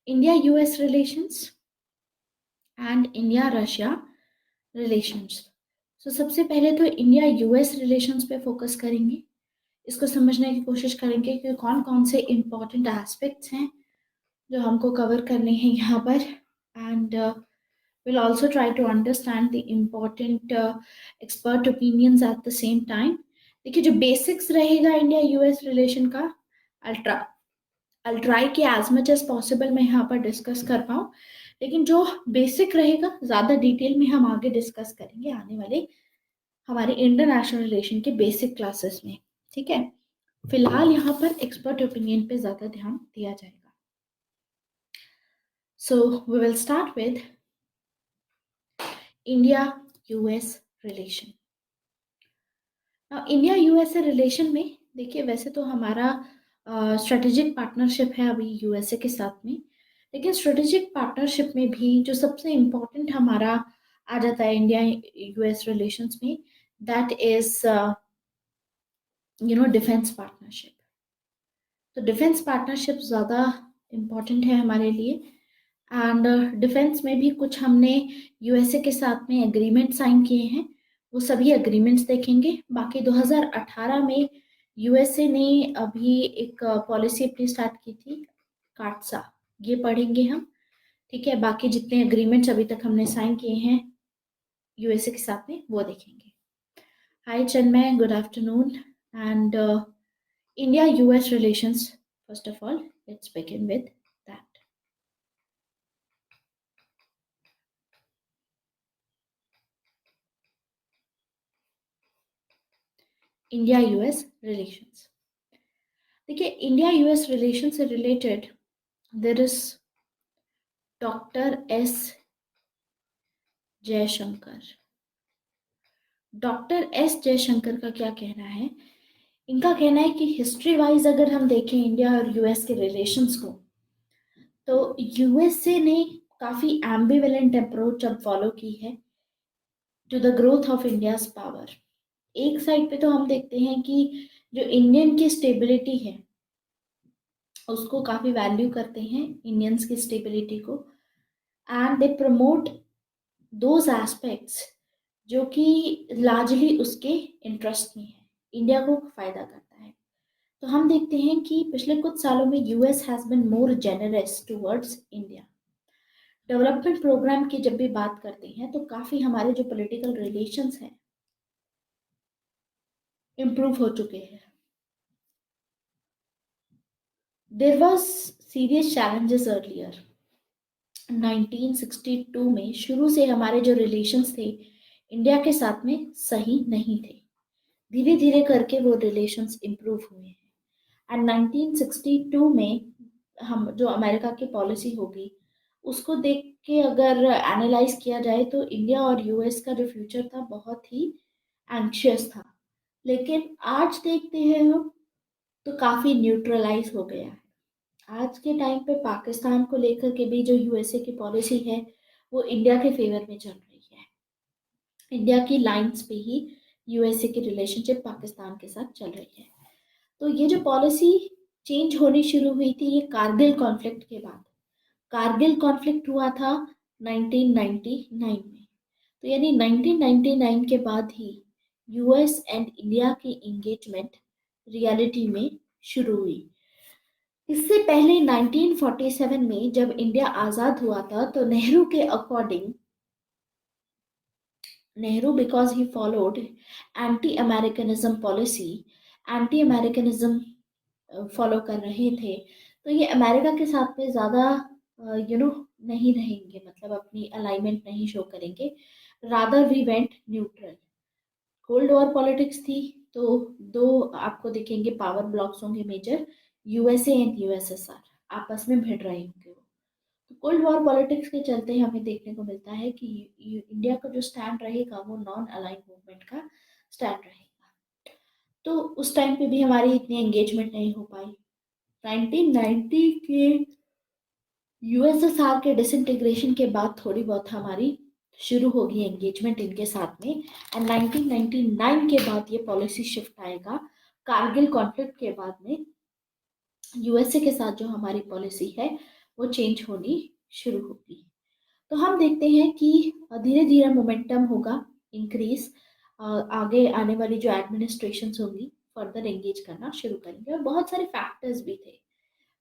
India US relations and India Russia relations. सबसे पहले तो इंडिया यूएस रिलेशंस पे फोकस करेंगे, इसको समझने की कोशिश करेंगे कि कौन कौन से इम्पोर्टेंट एस्पेक्ट्स हैं जो हमको कवर करने हैं यहाँ पर, and we'll also try to understand the important expert opinions at the same time. देखिए जो बेसिक्स रहेगा इंडिया यूएस रिलेशन का, I'll try कि एज मच एज पॉसिबल मैं यहाँ पर डिस्कस कर पाऊँ, लेकिन जो बेसिक रहेगा ज़्यादा डिटेल में हम आगे डिस्कस करेंगे आने वाले हमारे इंटरनेशनल रिलेशन के बेसिक क्लासेस में, ठीक है। फिलहाल यहाँ पर एक्सपर्ट ओपिनियन पे ज़्यादा ध्यान दिया जाएगा। So we will start with India US relation. India USA relation में देखिए, वैसे तो हमारा स्ट्रेटेजिक पार्टनरशिप है अभी यूएसए के साथ में, लेकिन स्ट्रेटेजिक पार्टनरशिप में भी जो सबसे इम्पोर्टेंट हमारा आ जाता है इंडिया यूएस रिलेशंस में, दैट इज डिफेंस पार्टनरशिप। तो डिफेंस पार्टनरशिप ज़्यादा इम्पोर्टेंट है हमारे लिए, एंड डिफेंस में भी कुछ हमने यूएसए के साथ में एग्रीमेंट साइन किए हैं, वो सभी एग्रीमेंट्स देखेंगे। बाकी 2018 में यूएसए ने अभी एक पॉलिसी अपनी स्टार्ट की थी, काटसा, ये पढ़ेंगे हम, ठीक है। बाकी जितने एग्रीमेंट्स अभी तक हमने साइन किए हैं यूएसए के साथ में वो देखेंगे। Hi Chinmay, good afternoon. And India US relations, first of all let's begin with that. India US relations, देखिए इंडिया यूएस रिलेशन से related there is doctor S Jaishankar. Doctor S Jaishankar का क्या कहना है? इनका कहना है कि हिस्ट्री वाइज अगर हम देखें इंडिया और यूएस के रिलेशंस को, तो यूएसए ने काफी एम्बिवेलेंट अप्रोच अब फॉलो की है to the growth of India's power. एक साइड पे तो हम देखते हैं कि जो इंडियन की स्टेबिलिटी है उसको काफी वैल्यू करते हैं, इंडियंस की स्टेबिलिटी को, and they promote those aspects जो कि लार्जली उसके इंटरेस्ट में है, इंडिया को फायदा करता है। तो हम देखते हैं कि पिछले कुछ सालों में US has been more generous towards India. Development program की जब भी बात करते हैं तो काफी हमारे जो पॉलिटिकल रिलेशंस हैं इम्प्रूव हो चुके हैं। There was serious challenges earlier. 1962 में शुरू से हमारे जो रिलेशंस थे इंडिया के साथ में सही नहीं थे, धीरे धीरे करके वो रिलेशंस इम्प्रूव हुए हैं। एंड 1962 में हम जो अमेरिका की पॉलिसी होगी उसको देख के अगर एनालाइज किया जाए तो इंडिया और यूएस का जो फ्यूचर था बहुत ही एंक्शियस था, लेकिन आज देखते हैं हम तो काफी न्यूट्रलाइज हो गया है। आज के टाइम पे पाकिस्तान को लेकर के भी जो यूएसए की पॉलिसी है वो इंडिया के फेवर में चल रही है। इंडिया की लाइंस पे ही यूएसए की रिलेशनशिप पाकिस्तान के साथ चल रही है। तो ये जो पॉलिसी चेंज होनी शुरू हुई थी ये कारगिल कॉन्फ्लिक्ट के बाद। कारगिल कॉन्फ्लिक्ट हुआ था 1999 में, तो यानी 1999 के बाद ही यूएस एंड इंडिया की एंगेजमेंट रियलिटी में शुरू हुई। इससे पहले 1947 में जब इंडिया आजाद हुआ था तो नेहरू के according, Nehru because he followed anti Americanism policy, anti Americanism follow कर रहे थे, तो ये अमेरिका के साथ में ज़्यादा नहीं रहेंगे, मतलब अपनी अलाइनमेंट नहीं शो करेंगे, rather we went neutral. Cold war politics थी तो दो आपको दिखेंगे पावर ब्लॉक्स होंगे मेजर, यूएसए एंड यूएसएसआर, आपस में भिड़ रहे होंगे वो। तो कोल्ड वॉर पॉलिटिक्स के चलते हमें देखने को मिलता है कि इंडिया का जो स्टैंड रहेगा वो नॉन अलाइन मूवमेंट का स्टैंड रहेगा। तो उस टाइम पे भी हमारी इतनी एंगेजमेंट नहीं हो पाई। 1990 के यूएसएसआर के डिसइंटीग्रेशन के बाद थोड़ी बहुत हमारी शुरू होगी एंगेजमेंट इनके साथ में, एंड 1999 के बाद ये पॉलिसी शिफ्ट आएगा। कारगिल कॉन्फ्लिक्ट के बाद में यूएसए के साथ जो हमारी पॉलिसी है वो चेंज होनी शुरू होगी। तो हम देखते हैं कि धीरे धीरे मोमेंटम होगा इंक्रीज, आगे आने वाली जो एडमिनिस्ट्रेशन होंगी फर्दर एंगेज करना शुरू करेंगे, और बहुत सारे फैक्टर्स भी थे।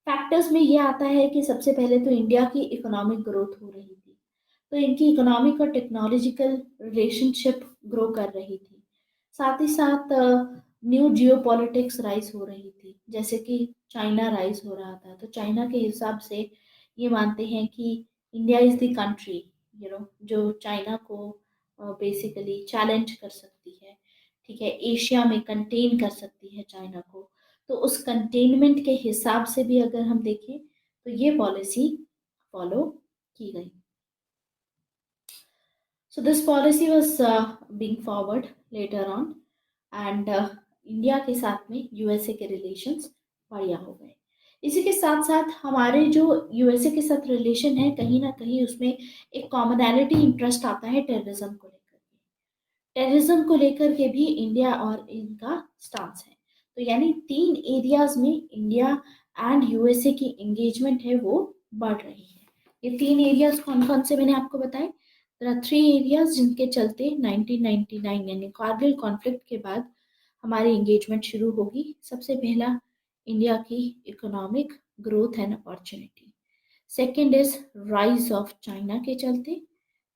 फैक्टर्स में ये आता है कि सबसे पहले तो इंडिया की इकोनॉमिक ग्रोथ हो रही थी, तो इनकी इकोनॉमिक और टेक्नोलॉजिकल रिलेशनशिप ग्रो कर रही थी। साथ ही साथ न्यू जियो पॉलिटिक्स राइज हो रही थी, जैसे कि चाइना राइज हो रहा था, तो चाइना के हिसाब से ये मानते हैं कि इंडिया इज द कंट्री जो चाइना को बेसिकली चैलेंज कर सकती है, ठीक है, एशिया में कंटेन कर सकती है चाइना को। तो उस कंटेनमेंट के हिसाब से भी अगर हम देखें तो ये पॉलिसी फॉलो की गई। So this policy was being forward later on, and India के साथ में यूएसए के रिलेशंस बढ़िया हो गए। इसी के साथ साथ हमारे जो यूएसए के साथ रिलेशन है, कहीं ना कहीं उसमें एक कॉमनैलिटी इंटरेस्ट आता है टेररिज्म को लेकर के। टेररिज्म को लेकर के भी इंडिया और इनका स्टांस है। तो यानी 3 एरियाज में इंडिया एंड यूएसए की एंगेजमेंट है वो बढ़ रही है। ये 3 एरियाज कौन कौन से मैंने आपको बताए? देयर आर 3 एरियाज जिनके चलते 1999 यानी कारगिल कॉन्फ्लिक्ट के बाद हमारी एंगेजमेंट शुरू होगी। सबसे पहला इंडिया की economic growth and opportunity, second is rise of China के चलते,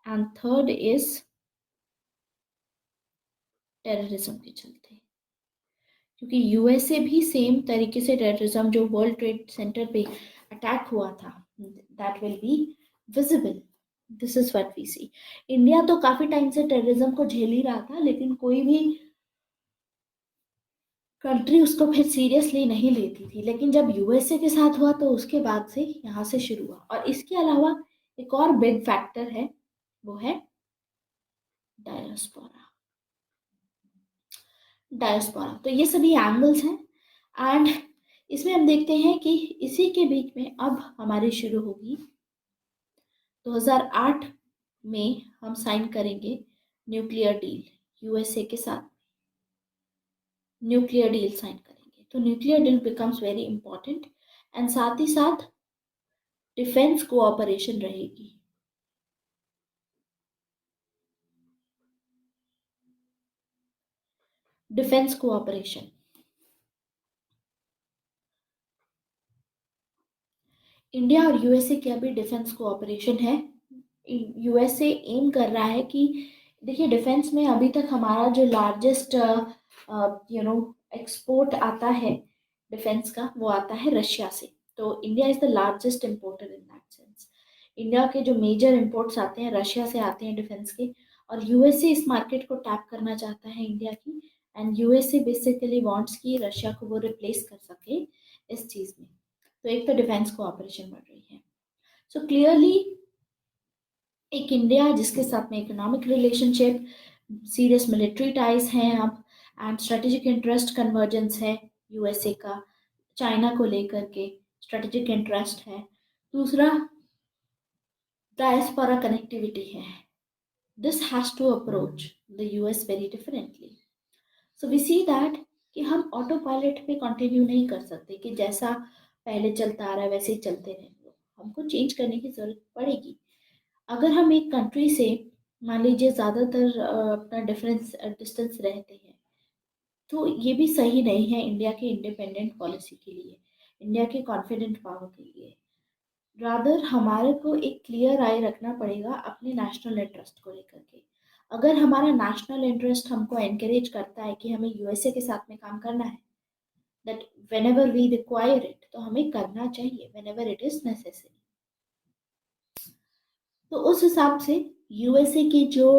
एंड थर्ड इज टेररिज्म के चलते। क्योंकि यूएसए भी सेम तरीके से टेररिज्म जो वर्ल्ड ट्रेड सेंटर पे अटैक हुआ था, that will be visible. This is what we see. India तो काफी टाइम से टेररिज्म को झेल ही रहा था, लेकिन कोई भी कंट्री उसको फिर सीरियसली नहीं लेती थी, लेकिन जब यूएसए के साथ हुआ तो उसके बाद से यहाँ से शुरू हुआ। और इसके अलावा एक और बिग फैक्टर है, वो है डायस्पोरा। डायस्पोरा, तो ये सभी एंगल्स हैं, एंड इसमें हम देखते हैं कि इसी के बीच में अब हमारी शुरू होगी 2008 में हम साइन करेंगे न्यूक्लियर डील यूएसए के साथ। न्यूक्लियर डील साइन करेंगे तो nuclear deal becomes very important, and साथ ही साथ डिफेंस कोऑपरेशन रहेगी। डिफेंस कोऑपरेशन, इंडिया और यूएसए की अभी डिफेंस कोऑपरेशन है। यूएसए एम कर रहा है कि देखिए, डिफेंस में अभी तक हमारा जो लार्जेस्ट एक्सपोर्ट आता है डिफेंस का, वो आता है रशिया से। तो India is the largest importer in that sense. India के जो मेजर इम्पोर्ट्स आते हैं रशिया से आते हैं डिफेंस के, और यूएसए इस मार्केट को टैप करना चाहता है इंडिया की, एंड यूएसए बेसिकली वांट्स कि रशिया को वो रिप्लेस कर सके इस चीज में। तो एक तो डिफेंस कोऑपरेशन बढ़ रही है। सो क्लियरली एक इंडिया जिसके साथ में economic relationship, serious military ties हैं अब, एंड स्ट्रेटेजिक इंटरेस्ट कन्वर्जेंस है यूएसए का चाइना को लेकर के, स्ट्रेटेजिक इंटरेस्ट है। दूसरा डायस्पोरा कनेक्टिविटी है। This has to approach the US very differently. So we see that कि हम ऑटो पायलट पे कंटिन्यू नहीं कर सकते कि जैसा पहले चलता आ रहा है वैसे ही चलते रहेंगे, हमको चेंज करने की जरूरत पड़ेगी। अगर हम एक कंट्री से मान लीजिए ज़्यादातर अपना डिफरेंस डिस्टेंस रहते हैं, तो ये भी सही नहीं है इंडिया के इंडिपेंडेंट पॉलिसी के लिए, इंडिया के कॉन्फिडेंट पावर के लिए। रादर हमारे को एक क्लियर आई रखना पड़ेगा अपने नेशनल इंटरेस्ट को लेकर के। अगर हमारा नेशनल इंटरेस्ट हमको एनकरेज करता है कि हमें यूएसए के साथ में काम करना है, that whenever we require it, तो हमें करना चाहिए व्हेनेवर इट इज नेसेसरी। तो उस हिसाब से यूएसए की जो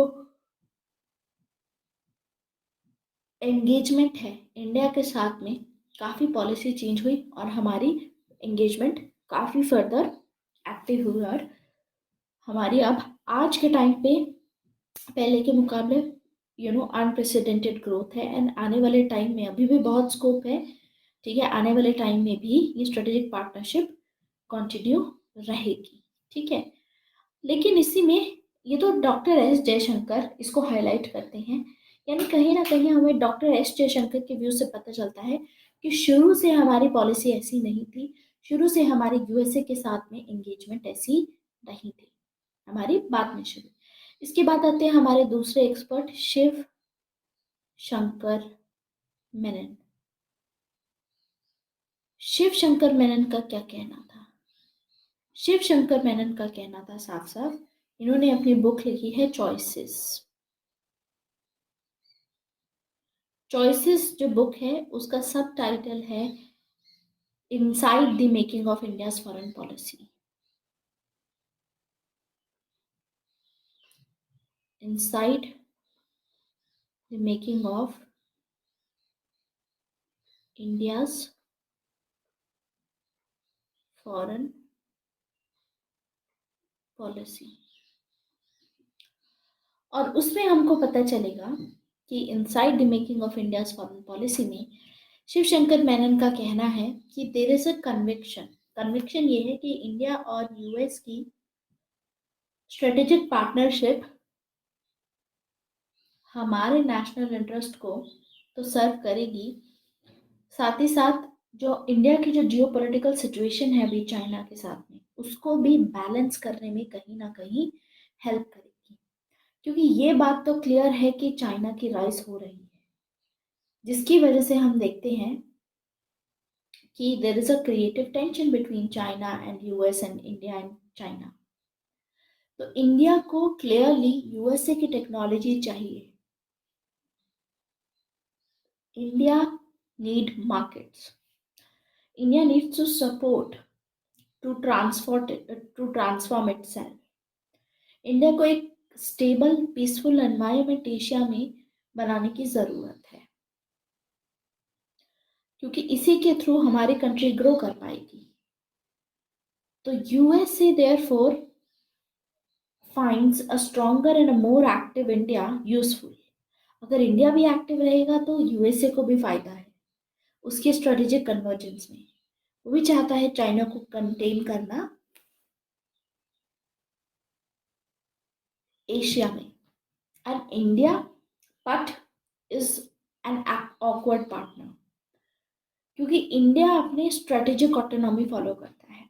एंगेजमेंट है इंडिया के साथ में, काफ़ी पॉलिसी चेंज हुई और हमारी एंगेजमेंट काफ़ी फर्दर एक्टिव हुई, और हमारी अब आज के टाइम पे पहले के मुकाबले अनप्रेसिडेंटेड ग्रोथ है, एंड आने वाले टाइम में अभी भी बहुत स्कोप है, ठीक है, आने वाले टाइम में भी ये स्ट्रेटेजिक पार्टनरशिप कंटिन्यू रहेगी, ठीक है। लेकिन इसी में ये तो डॉक्टर एस जयशंकर इसको हाईलाइट करते हैं, यानी कहीं ना कहीं हमें डॉक्टर एस जयशंकर के व्यू से पता चलता है कि शुरू से हमारी पॉलिसी ऐसी नहीं थी। शुरू से हमारी यूएसए के साथ में एंगेजमेंट ऐसी नहीं थी, हमारी बाद में शुरू। इसके बाद आते हैं हमारे दूसरे एक्सपर्ट शिव शंकर मेनन। शिव शंकर मेनन का क्या कहना था? शिव शंकर मेनन का कहना था साफ साफ, इन्होंने अपनी बुक लिखी है चॉइसेस। चॉइसेस जो बुक है उसका सब टाइटल है inside the making of India's foreign policy. Inside the making of India's foreign policy. और उसमें हमको पता चलेगा कि inside the making of India's foreign policy में शिव शंकर मेनन का कहना है कि there is a conviction. Conviction ये है कि इंडिया और यूएस की स्ट्रेटेजिक पार्टनरशिप हमारे नेशनल इंटरेस्ट को तो सर्व करेगी, साथ ही साथ जो इंडिया की जो जियो पॉलिटिकल सिचुएशन है अभी चाइना के साथ में, उसको भी बैलेंस करने में कहीं ना कहीं हेल्प करेगी। क्योंकि ये बात तो क्लियर है कि चाइना की राइज हो रही है, जिसकी वजह से हम देखते हैं कि there is a creative tension between China and US and India and China. तो इंडिया को क्लियरली यूएसए की टेक्नोलॉजी चाहिए। India need markets, India needs to support to transform itself. India को एक स्टेबल पीसफुल एनवायरनमेंट एशिया में बनाने की जरूरत है, क्योंकि इसी के थ्रू हमारी कंट्री ग्रो कर पाएगी। तो USA therefore finds a stronger and a more active India useful. अगर इंडिया भी एक्टिव रहेगा तो यूएसए को भी फायदा है उसके स्ट्रेटेजिक कन्वर्जेंस में। वो भी चाहता है चाइना को कंटेन करना एशिया में। And India but is an awkward partner, क्योंकि इंडिया अपने स्ट्रेटेजिक ऑटोनॉमी फॉलो करता है।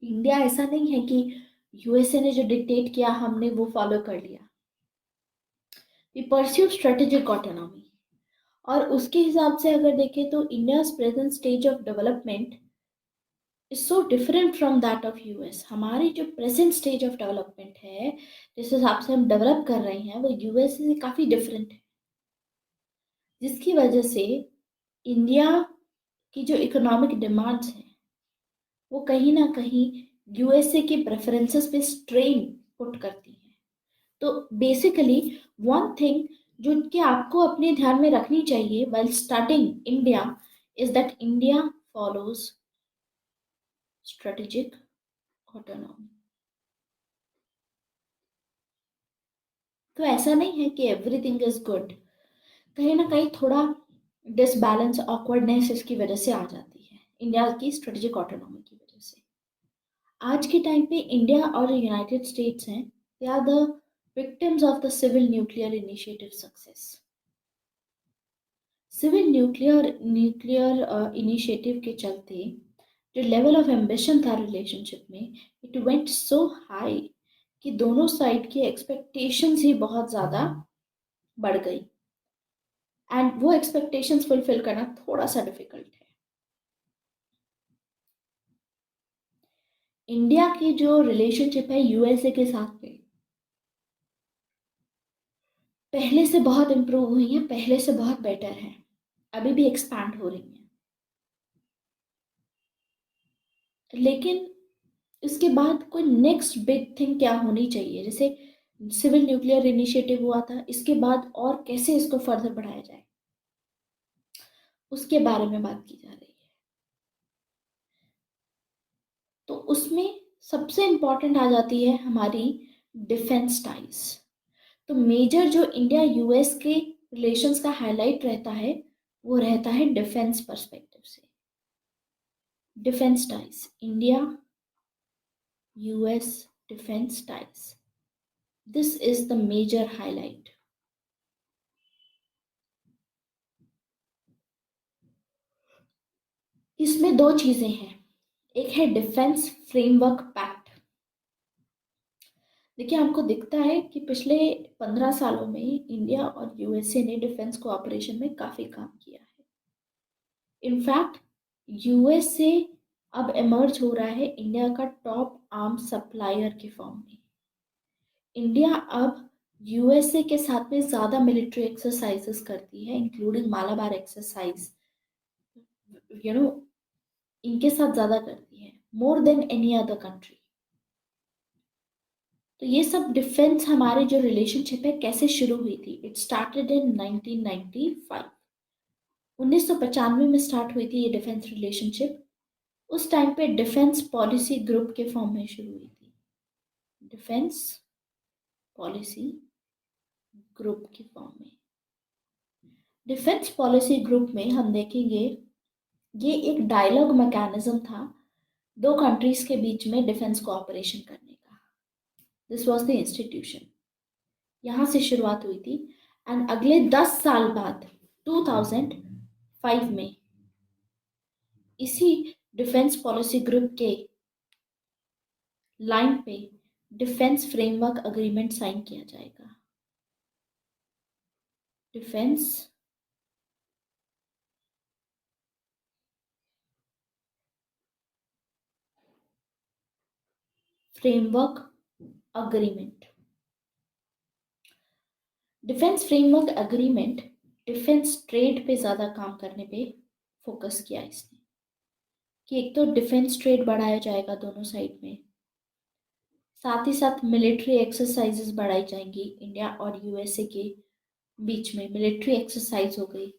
इंडिया ऐसा नहीं है कि यूएसए ने जो डिक्टेट किया हमने वो फॉलो कर लिया। We pursue strategic autonomy. और उसके हिसाब से अगर देखें तो India present stage of development is so different from that of US. हमारी जो प्रेजेंट स्टेज ऑफ डेवलपमेंट है, जिस हिसाब से हम डेवलप कर रहे हैं, वो यूएस से काफ़ी डिफरेंट है, जिसकी वजह से इंडिया की जो इकोनॉमिक डिमांड्स हैं वो कहीं ना कहीं यूएसए के प्रेफरेंसेस पे स्ट्रेन पुट करती हैं। तो बेसिकली वन थिंग जो कि आपको अपने ध्यान में रखनी चाहिए while starting India is that India follows strategic autonomy. तो ऐसा नहीं है कि एवरीथिंग इज गुड, कहीं ना कहीं थोड़ा डिसबैलेंस ऑकवर्डनेस इसकी वजह से आ जाती है, इंडिया की स्ट्रेटेजिक ऑटोनॉमी की वजह से। आज के टाइम पे इंडिया और यूनाइटेड स्टेट्स हैं, they are the victims of the civil nuclear initiative success. Civil nuclear initiative के चलते जो लेवल ऑफ एम्बिशन था रिलेशनशिप में, इट वेंट सो हाई कि दोनों साइड की एक्सपेक्टेशंस ही बहुत ज़्यादा बढ़ गई, एंड वो एक्सपेक्टेशंस फुलफिल करना थोड़ा सा डिफिकल्ट है। इंडिया की जो रिलेशनशिप है यूएसए के साथ में पहले से बहुत इम्प्रूव हुई है, पहले से बहुत बेटर है, अभी भी एक्सपैंड हो रही है। लेकिन इसके बाद कोई नेक्स्ट बिग थिंग क्या होनी चाहिए, जैसे सिविल न्यूक्लियर इनिशिएटिव हुआ था, इसके बाद और कैसे इसको फर्दर बढ़ाया जाए, उसके बारे में बात की जा रही है। तो उसमें सबसे इंपॉर्टेंट आ जाती है हमारी डिफेंस टाइज। तो मेजर जो इंडिया यूएस के रिलेशंस का हाईलाइट रहता है वो रहता है डिफेंस पर्सपेक्टिव से। Defence ties, India US defence ties, this is the major highlight. इसमें दो चीजें हैं, एक है डिफेंस फ्रेमवर्क पैक्ट। देखिए, हमको दिखता है कि पिछले 15 सालों में इंडिया और यूएसए ने डिफेंस कोऑपरेशन में काफी काम किया है। इनफैक्ट यूएसए अब इमर्ज हो रहा है इंडिया का टॉप आर्म सप्लायर के फॉर्म में। इंडिया अब यूएसए के साथ में ज्यादा मिलिट्री एक्सरसाइजेस करती है, including Malabar exercise, you know इनके साथ ज्यादा करती है, more than any other country. तो ये सब डिफेंस हमारे जो रिलेशनशिप है कैसे शुरू हुई थी? It started in 1995। 1995 में स्टार्ट हुई थी ये डिफेंस रिलेशनशिप। उस टाइम पे डिफेंस पॉलिसी ग्रुप के फॉर्म में शुरू हुई थी। डिफेंस पॉलिसी ग्रुप के फॉर्म में। डिफेंस पॉलिसी ग्रुप में हम देखेंगे ये एक डायलॉग मैकेनिज्म था दो कंट्रीज के बीच में डिफेंस कोऑपरेशन करने का। दिस वाज द इंस्टीट्यूशन, यहाँ से शुरुआत हुई थी। एंड अगले 10 साल बाद 2005 में इसी डिफेंस पॉलिसी ग्रुप के लाइन पे डिफेंस फ्रेमवर्क अग्रीमेंट साइन किया जाएगा। Defence framework agreement. Defence framework agreement defence trade पे ज़्यादा काम करने पे फोकस किया इसने, कि एक तो डिफेंस ट्रेड बढ़ाया जाएगा दोनों साइड में, साथ ही साथ मिलिट्री एक्सरसाइजेस बढ़ाई जाएंगी। इंडिया और यूएसए के बीच में मिलिट्री एक्सरसाइज हो गई।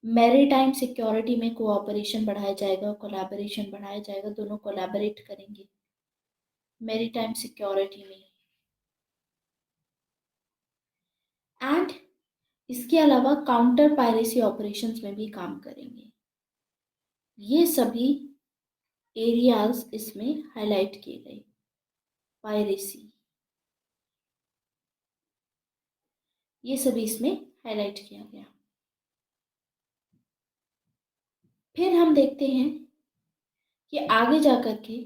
मैरीटाइम सिक्योरिटी में कोऑपरेशन बढ़ाया जाएगा, कोलैबोरेशन बढ़ाया जाएगा, दोनों कोलैबोरेट करेंगे मैरीटाइम सिक्योरिटी में। एंड इसके अलावा काउंटर पायरेसी ऑपरेशंस में भी काम करेंगे। ये सभी एरियाज इसमें हाईलाइट किए गए। पायरेसी, ये सभी इसमें हाईलाइट किया गया। फिर हम देखते हैं कि आगे जाकर के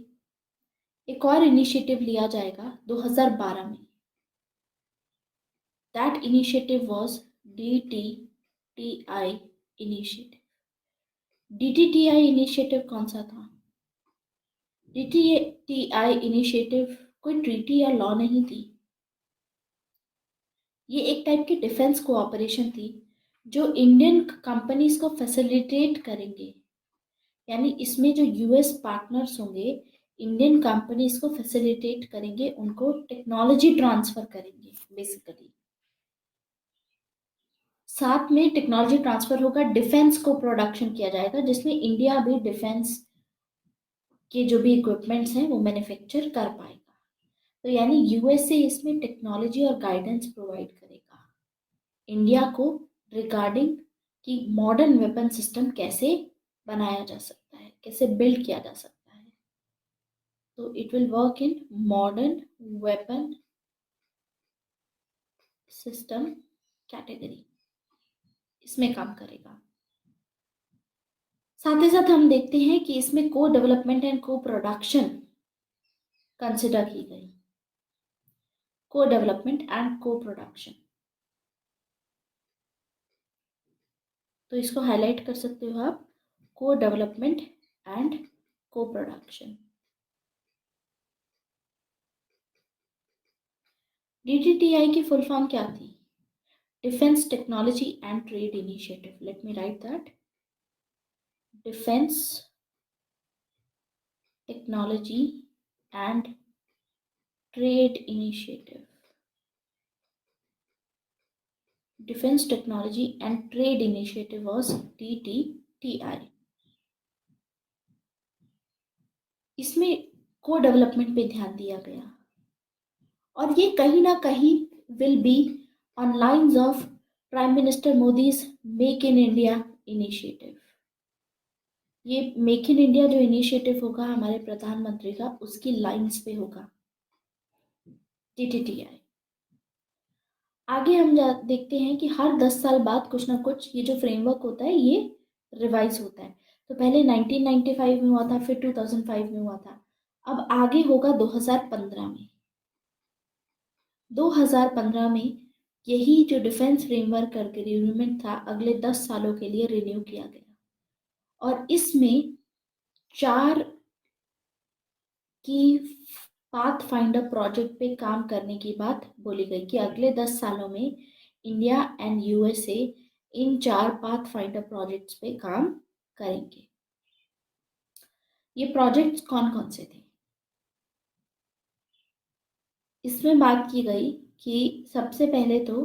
एक और इनिशिएटिव लिया जाएगा 2012 में। That initiative was DTTI initiative. DTTI initiative कौन सा था? DTTI इनिशिएटिव कोई ट्रीटी या लॉ नहीं थी। ये एक टाइप की डिफेंस कोऑपरेशन थी जो इंडियन कंपनीज को फैसिलिटेट करेंगे। यानी इसमें जो यूएस पार्टनर्स होंगे इंडियन कंपनीज को फैसिलिटेट करेंगे, उनको टेक्नोलॉजी ट्रांसफर करेंगे बेसिकली। साथ में टेक्नोलॉजी ट्रांसफर होगा, डिफेंस को प्रोडक्शन किया जाएगा जिसमें इंडिया भी डिफेंस के जो भी इक्विपमेंट्स हैं वो मैन्युफैक्चर कर पाएगा। तो यानी यूएसए इसमें टेक्नोलॉजी और गाइडेंस प्रोवाइड करेगा इंडिया को रिगार्डिंग कि मॉडर्न वेपन सिस्टम कैसे बनाया जा सकता है, कैसे बिल्ड किया जा सकता है। तो it will work in modern weapon system category, इसमें काम करेगा। साथ ही साथ हम देखते हैं कि इसमें को डेवलपमेंट एंड को प्रोडक्शन कंसिडर की गई। को डेवलपमेंट एंड को प्रोडक्शन, तो इसको हाईलाइट कर सकते हो आप, को डेवलपमेंट एंड को प्रोडक्शन। DTTI की फुल फॉर्म क्या थी? Defence technology and trade initiative. Late me right that, defence technology and trade initiative. Defence technology and trade initiative was DTTI। इसमें को डेवलपमेंट पे ध्यान दिया गया और ये कहीं ना कहीं will be on lines of prime minister Modi's make in India initiative. ये मेक इन इंडिया जो इनिशिएटिव होगा हमारे प्रधानमंत्री का, उसकी लाइंस पे होगा DTTI। आगे हम देखते हैं कि हर 10 साल बाद कुछ ना कुछ ये जो फ्रेमवर्क होता है ये रिवाइज होता है। तो पहले 1995 में हुआ था, फिर 2005 में हुआ था, अब आगे होगा 2015 में। 2015 में यही जो डिफेंस फ्रेमवर्क एग्रीमेंट था अगले 10 सालों के लिए रिन्यू किया गया, और इसमें 4 की पाथ फाइंडर प्रोजेक्ट पे काम करने की बात बोली गई कि अगले 10 सालों में India and USA in 4 path finder projects पे काम करेंगे। ये प्रोजेक्ट्स कौन कौन से थे? इसमें बात की गई कि सबसे पहले तो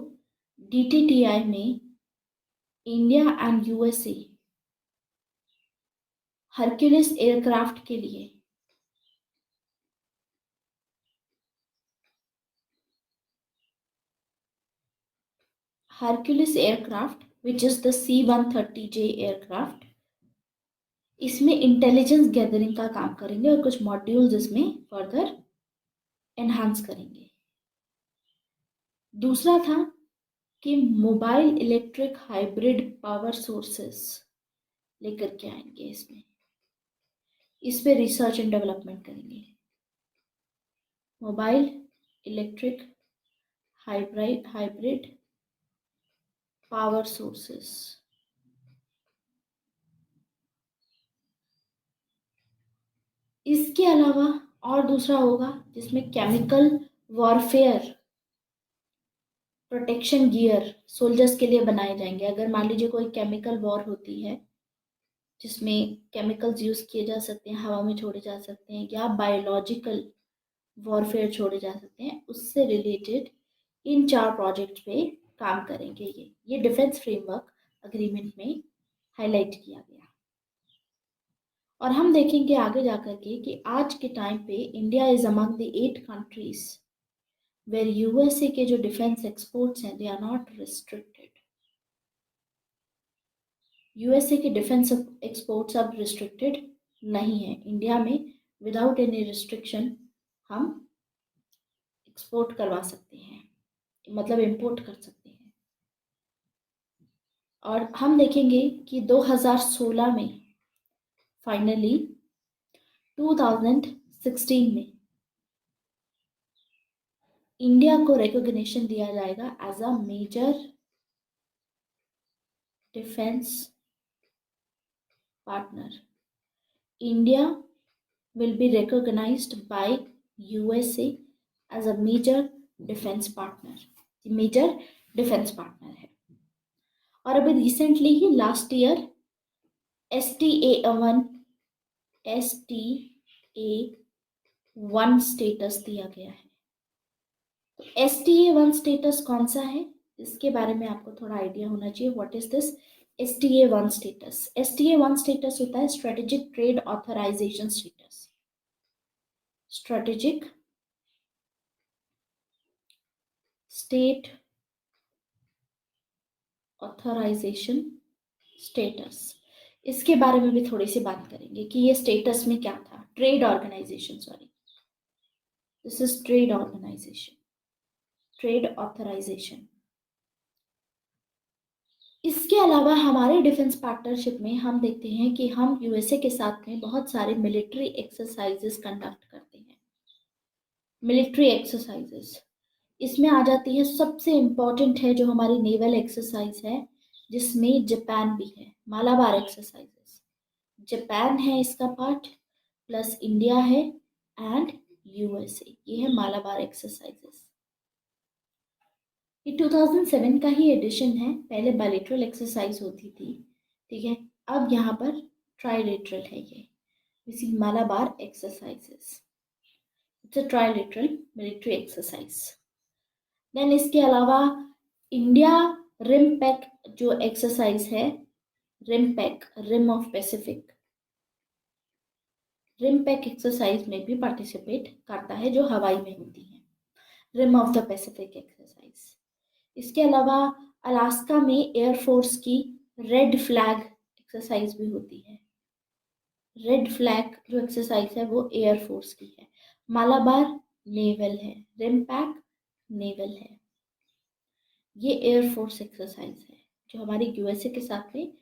डीटीटीआई में India and USA Hercules aircraft के लिए Hercules aircraft which is the C-130J aircraft, इसमें इंटेलिजेंस गैदरिंग का काम करेंगे और कुछ मॉड्यूल्स इसमें फर्दर एनहांस करेंगे। दूसरा था कि mobile electric hybrid power sources लेकर के आएंगे, इसमें इस पे रिसर्च एंड डेवलपमेंट करेंगे। Mobile electric hybrid power sources. इसके अलावा और दूसरा होगा जिसमें chemical warfare protection gear soldiers के लिए बनाए जाएंगे। अगर मान लीजिए कोई केमिकल वॉर होती है जिसमें केमिकल्स यूज किए जा सकते हैं, हवा में छोड़े जा सकते हैं, या बायोलॉजिकल वॉरफेयर छोड़े जा सकते हैं, उससे रिलेटेड इन 4 प्रोजेक्ट पे काम करेंगे। ये डिफेंस फ्रेमवर्क अग्रीमेंट में हाईलाइट किया गया। और हम देखेंगे आगे जाकर के कि आज के टाइम पे India is among the 8 countries where USA के जो डिफेंस एक्सपोर्ट्स हैं they are not restricted. USA के डिफेंस एक्सपोर्ट्स अब रिस्ट्रिक्टेड नहीं है। इंडिया में विदाउट एनी रिस्ट्रिक्शन हम एक्सपोर्ट करवा सकते हैं, मतलब इंपोर्ट कर सकते हैं। और हम देखेंगे कि 2016 में फाइनली 2016 में इंडिया को रिकॉग्निशन दिया जाएगा as a major defence partner. India will be recognized by USA as a major defense partner, major defence partner है। और अभी रिसेंटली ही लास्ट ईयर STA1 स्टेटस दिया गया है। तो STA1 स्टेटस कौन सा है, इसके बारे में आपको थोड़ा आइडिया होना चाहिए। What is this STA1 status? STA1 status होता है strategic trade authorisation status. Strategic state authorisation status, इसके बारे में भी थोड़ी सी बात करेंगे कि ये स्टेटस में क्या था। Trade organisation, sorry, this is trade organisation, trade authorisation. इसके अलावा हमारे डिफेंस पार्टनरशिप में हम देखते हैं कि हम यूएसए के साथ में बहुत सारे मिलिट्री एक्सरसाइजेस कंडक्ट करते हैं। मिलिट्री एक्सरसाइजेस इसमें आ जाती है, सबसे इंपॉर्टेंट है जो हमारी नेवल एक्सरसाइज है जिसमें जापान भी है, मालाबार एक्सरसाइजेस। जापान है इसका पार्ट, प्लस इंडिया है एंड यूएसए, ये है मालाबार एक्सरसाइजेस। ये 2007 का ही एडिशन है, पहले बायलैटरल एक्सरसाइज होती थी, ठीक है, अब यहाँ पर ट्राइलेटरल है ये, इसी Malabar exercises. It's a trilateral military exercise. Then इसके अलावा इंडिया रिम पैक जो एक्सरसाइज है, RIMPAC, rim of Pacific, RIMPAC exercise में भी पार्टिसिपेट करता है जो हवाई में होती है, rim of the Pacific exercise. इसके अलावा अलास्का में एयरफोर्स की रेड फ्लैग एक्सरसाइज भी होती है। रेड फ्लैग जो एक्सरसाइज है वो एयरफोर्स की है। मालाबार नेवल है, रिम पैक नेवल है। ये एयरफोर्स एक्सरसाइज है जो हमारी यूएसए के साथ में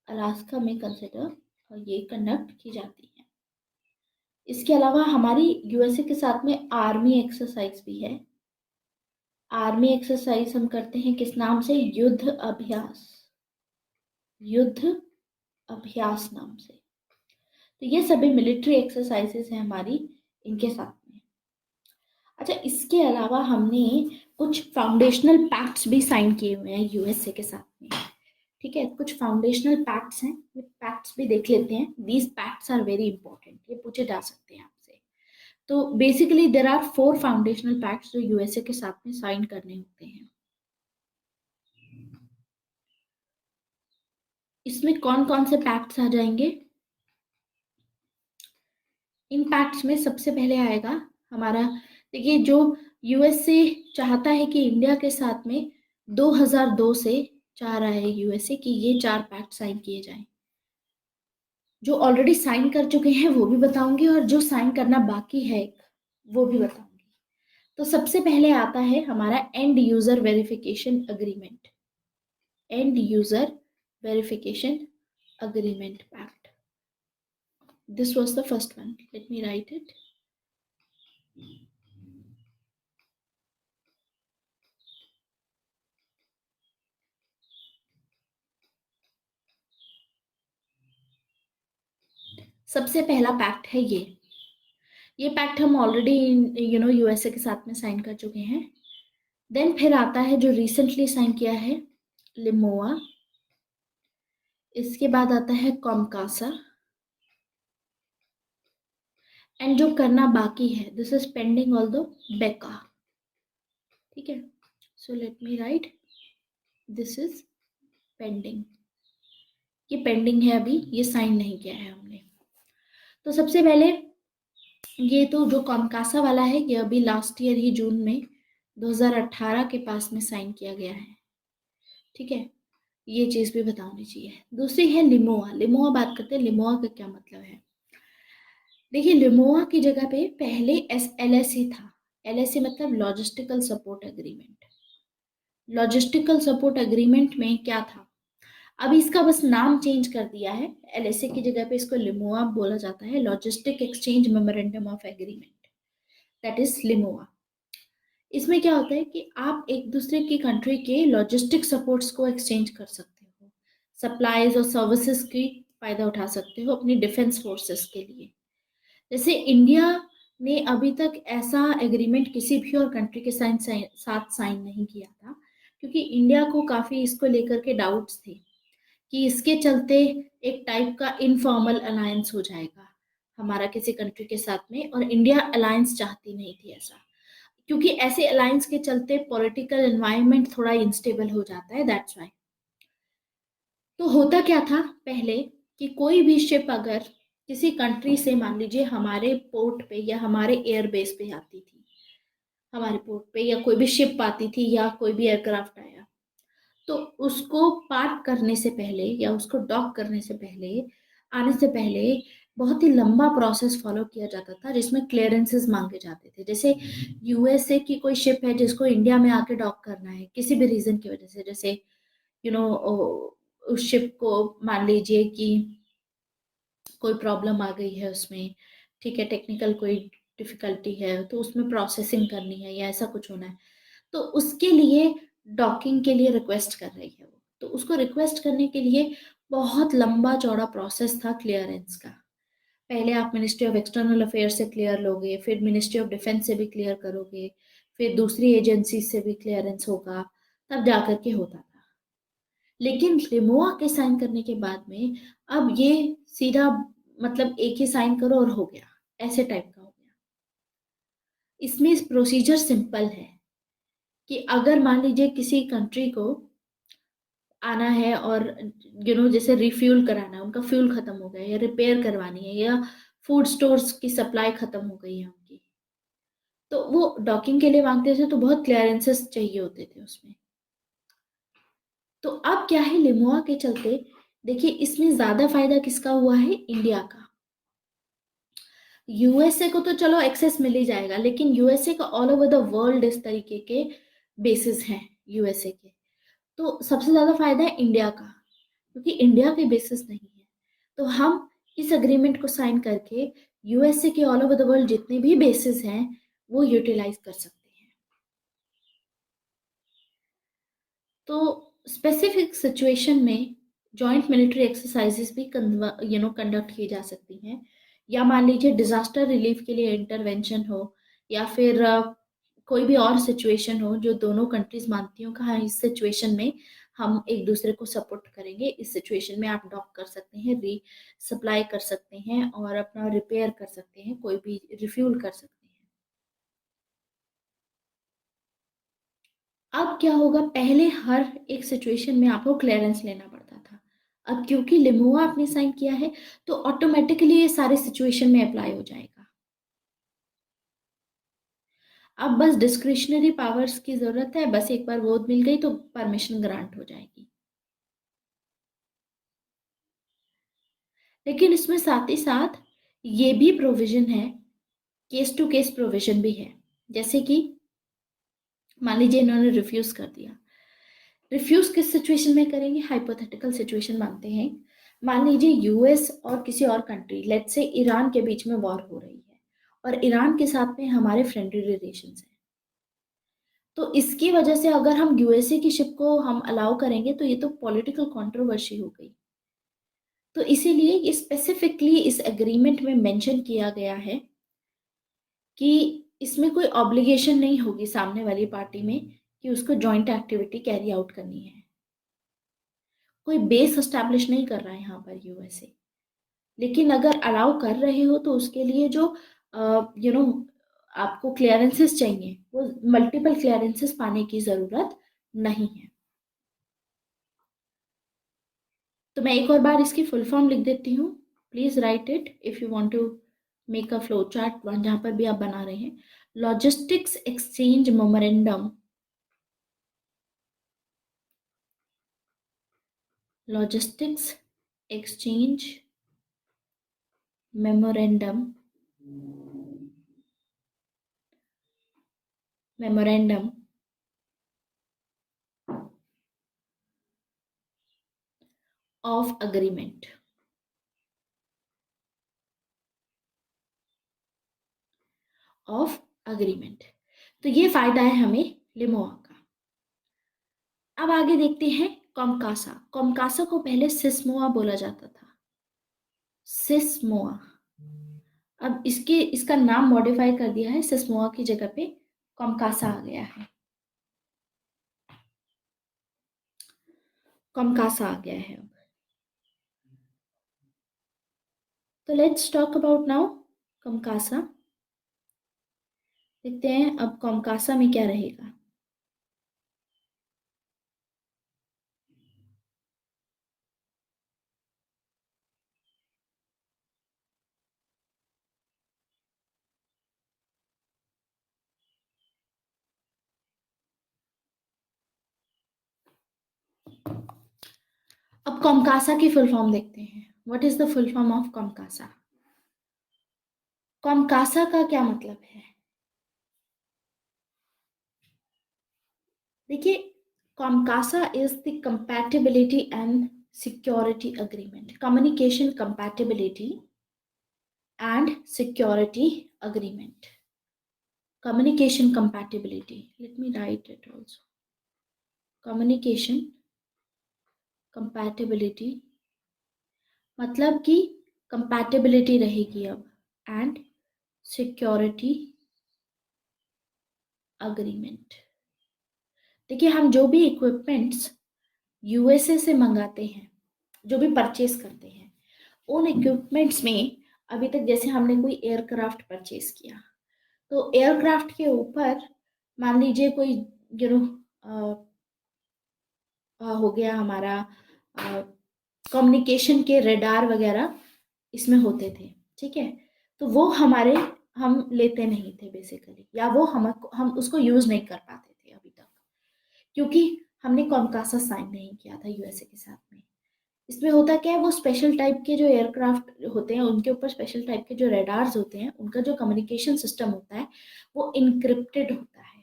अलास्का में कंसिडर और ये कंडक्ट की जाती है। इसके अलावा हमारी यूएसए के साथ में आर्मी एक्सरसाइज भी है। आर्मी एक्सरसाइज हम करते हैं किस नाम से? युद्ध अभ्यास। युद्ध अभ्यास नाम से। तो ये सभी मिलिट्री एक्सरसाइजेस हैं हमारी इनके साथ में। अच्छा, इसके अलावा हमने कुछ फाउंडेशनल पैक्ट्स भी साइन किए हुए हैं यूएसए के साथ में। ठीक है, कुछ फाउंडेशनल पैक्ट्स हैं, ये पैक्ट्स भी देख लेते हैं। These pacts are very important, ये पूछे जा सकते हैं आपसे। तो basically there are 4 foundational pacts जो यूएसए के साथ में साइन करने होते हैं। इसमें कौन कौन से पैक्ट्स आ जाएंगे? इन पैक्ट्स में सबसे पहले आएगा हमारा, देखिए, जो यूएसए चाहता है कि इंडिया के साथ में 2002 से चाह रहा है यूएसए कि ये 4 पैक्ट साइन किए जाएं। जो ऑलरेडी साइन कर चुके हैं वो भी बताऊंगी, और जो साइन करना बाकी है वो भी बताऊंगी। तो सबसे पहले आता है हमारा end user verification agreement. End user verification agreement pact, this was the first one, let me write it. सबसे पहला पैक्ट है ये पैक्ट हम ऑलरेडी यूएसए के साथ में साइन कर चुके हैं। देन फिर आता है जो रिसेंटली साइन किया है, लिमोआ। इसके बाद आता है कॉमकासा, एंड जो करना बाकी है, दिस इज पेंडिंग ऑल दो, बेका। ठीक है, so let me right, this is pending. ये पेंडिंग है, अभी ये साइन नहीं किया है हमने। तो सबसे पहले ये तो जो कॉमकासा वाला है, ये अभी लास्ट ईयर ही जून में 2018 के पास में साइन किया गया है। ठीक है, ये चीज भी बतानी चाहिए। दूसरी है लिमोआ। लिमोआ बात करते हैं, लिमोआ का क्या मतलब है? देखिए, लिमोआ की जगह पे पहले LSA था। LSA मतलब logistical support agreement. Logistical support agreement में क्या था, अभी इसका बस नाम चेंज कर दिया है। LSA की जगह पे इसको लिमोआ बोला जाता है, logistic exchange memorandum of agreement, that is LEMOA. इसमें क्या होता है कि आप एक दूसरे की कंट्री के लॉजिस्टिक सपोर्ट्स को एक्सचेंज कर सकते हो, सप्लाईज और सर्विसेज की फायदा उठा सकते हो अपनी डिफेंस फोर्सेस के लिए। जैसे इंडिया ने अभी तक ऐसा एग्रीमेंट किसी भी और कंट्री के साथ साइन नहीं किया था, क्योंकि इंडिया को काफी इसको लेकर के डाउट्स थे कि इसके चलते एक टाइप का इनफॉर्मल अलायंस हो जाएगा हमारा किसी कंट्री के साथ में, और इंडिया अलायंस चाहती नहीं थी ऐसा, क्योंकि ऐसे अलायंस के चलते पॉलिटिकल एनवायरनमेंट थोड़ा इनस्टेबल हो जाता है, दैट्स वाई। तो होता क्या था पहले कि कोई भी शिप अगर किसी कंट्री से, मान लीजिए हमारे पोर्ट पे या हमारे एयरबेस पे आती थी, हमारे पोर्ट पे या कोई भी शिप आती थी या कोई भी एयरक्राफ्ट आया, तो उसको पार्क करने से पहले या उसको डॉक करने से पहले, आने से पहले बहुत ही लंबा प्रोसेस फॉलो किया जाता था, जिसमें क्लियरेंसेस मांगे जाते थे। जैसे यूएसए की कोई शिप है जिसको इंडिया में आके डॉक करना है किसी भी रीजन की वजह से, जैसे यू नो उस शिप को मान लीजिए कि कोई प्रॉब्लम आ गई है उसमें, ठीक है, टेक्निकल कोई डिफिकल्टी है, तो उसमें प्रोसेसिंग करनी है या ऐसा कुछ होना है, तो उसके लिए डॉकिंग के लिए रिक्वेस्ट कर रही है वो, तो उसको रिक्वेस्ट करने के लिए बहुत लंबा चौड़ा प्रोसेस था क्लियरेंस का। पहले आप मिनिस्ट्री ऑफ एक्सटर्नल अफेयर्स से क्लियर लोगे, फिर मिनिस्ट्री ऑफ डिफेंस से भी क्लियर करोगे, फिर दूसरी एजेंसी से भी क्लियरेंस होगा, तब जाकर के होता था। लेकिन लिमोआ के साइन करने के बाद में अब ये सीधा मतलब एक ही साइन करो और हो गया, ऐसे टाइप का हो गया। इसमें प्रोसीजर सिंपल है कि अगर मान लीजिए किसी कंट्री को आना है और जैसे रिफ्यूल कराना है, उनका फ्यूल खत्म हो गया या रिपेयर करवानी है या फूड स्टोर्स की सप्लाई खत्म हो गई है उनकी, तो वो डॉकिंग के लिए मांगते थे, तो बहुत क्लियरेंसेस चाहिए होते थे उसमें। तो अब क्या है, लिमोआ के चलते देखिए इसमें ज्यादा फायदा किसका हुआ है? इंडिया का। यूएसए को तो चलो एक्सेस मिल ही जाएगा, लेकिन यूएसए का ऑल ओवर द वर्ल्ड इस तरीके के बेसिस हैं यूएसए के, तो सबसे ज्यादा फायदा है इंडिया का, क्योंकि इंडिया के बेसिस नहीं है। तो हम इस अग्रीमेंट को साइन करके यूएसए के ऑल ओवर द वर्ल्ड जितने भी बेसिस हैं वो यूटिलाइज कर सकते हैं। तो स्पेसिफिक सिचुएशन में जॉइंट मिलिट्री एक्सरसाइजेस भी कंडक्ट की जा सकती हैं, या मान लीजिए डिजास्टर रिलीफ के लिए इंटरवेंशन हो, या फिर कोई भी और सिचुएशन हो जो दोनों कंट्रीज मानती हो कि हाँ इस सिचुएशन में हम एक दूसरे को सपोर्ट करेंगे, इस सिचुएशन में आप डॉक कर सकते हैं, री सप्लाई कर सकते हैं और अपना रिपेयर कर सकते हैं, कोई भी रिफ्यूल कर सकते हैं। अब क्या होगा, पहले हर एक सिचुएशन में आपको क्लियरेंस लेना पड़ता था। अब क्योंकि लिमोआ आपने साइन किया है तो ऑटोमेटिकली ये सारे सिचुएशन में अप्लाई हो जाएगा। अब बस डिस्क्रिशनरी पावर्स की जरूरत है, बस एक बार वोट मिल गई तो परमिशन ग्रांट हो जाएगी। लेकिन इसमें साथ ही साथ ये भी प्रोविजन है, केस टू केस प्रोविजन भी है। जैसे कि मान लीजिए इन्होंने रिफ्यूज कर दिया। रिफ्यूज किस सिचुएशन में करेंगे, हाइपोथेटिकल सिचुएशन मानते हैं। मान लीजिए यूएस और किसी और कंट्री, लेट्स से ईरान के बीच में वॉर हो रही है और ईरान के साथ में हमारे फ्रेंडली रिलेशंस हैं। तो इसकी वजह से अगर हम यूएसए की शिप को हम अलाउ करेंगे तो ये तो पॉलिटिकल कंट्रोवर्सी हो गई। तो इसीलिए ये स्पेसिफिकली इस एग्रीमेंट में मेंशन किया गया है कि इसमें कोई ऑब्लिगेशन नहीं होगी सामने वाली पार्टी में कि उसको जॉइंट एक्टिविटी कैरी आउट करनी है। कोई बेस एस्टैब्लिश नहीं कर रहा है यहाँ पर यूएसए। लेकिन अगर अलाउ कर रहे हो तो उसके लिए जो यू नो आपको क्लियरेंसेस चाहिए वो मल्टीपल क्लियरेंसेस पाने की जरूरत नहीं है। तो मैं एक और बार इसकी फुल फॉर्म लिख देती हूँ, please write it if you want to make a flow chart जहाँ पर भी आप बना रहे हैं। Logistics exchange memorandum, logistics exchange memorandum, memorandum of agreement, of agreement. तो ये फायदा है हमें लिमोआ का। अब आगे देखते हैं कॉमकासा। कॉमकासा को पहले सिस्मोआ बोला जाता था, सिस्मोआ। अब इसका नाम मॉडिफाई कर दिया है, सिस्मोआ की जगह पे कॉमकासा आ गया है, कॉमकासा आ गया है अब। तो let's talk about now COMCASA. देखते हैं अब कॉमकासा में क्या रहेगा। अब कॉमकासा की फुल फॉर्म देखते हैं। What is the full form of COMCASA? COMCASA का क्या मतलब है? देखिए, COMCASA is the compatibility and security agreement, communication compatibility and security agreement, communication compatibility, let me write it also, communication compatibility मतलब कि compatibility रहेगी अब, and security agreement। देखिए, हम जो भी इक्विपमेंट्स यूएसए से मंगाते हैं, जो भी परचेज करते हैं, उन इक्विपमेंट्स में अभी तक जैसे हमने कोई एयरक्राफ्ट परचेज किया तो एयरक्राफ्ट के ऊपर मान लीजिए कोई यू नो हो गया हमारा कम्युनिकेशन के रडार वगैरह इसमें होते थे, ठीक है। तो वो हमारे हम लेते नहीं थे बेसिकली, या वो हम उसको यूज नहीं कर पाते थे अभी तक, क्योंकि हमने कॉमकासा साइन नहीं किया था यूएसए के साथ में। इसमें होता क्या है, वो स्पेशल टाइप के जो एयरक्राफ्ट होते हैं उनके ऊपर स्पेशल टाइप के जो रडार्स होते हैं, उनका जो कम्युनिकेशन सिस्टम होता है वो इनक्रिप्टेड होता है,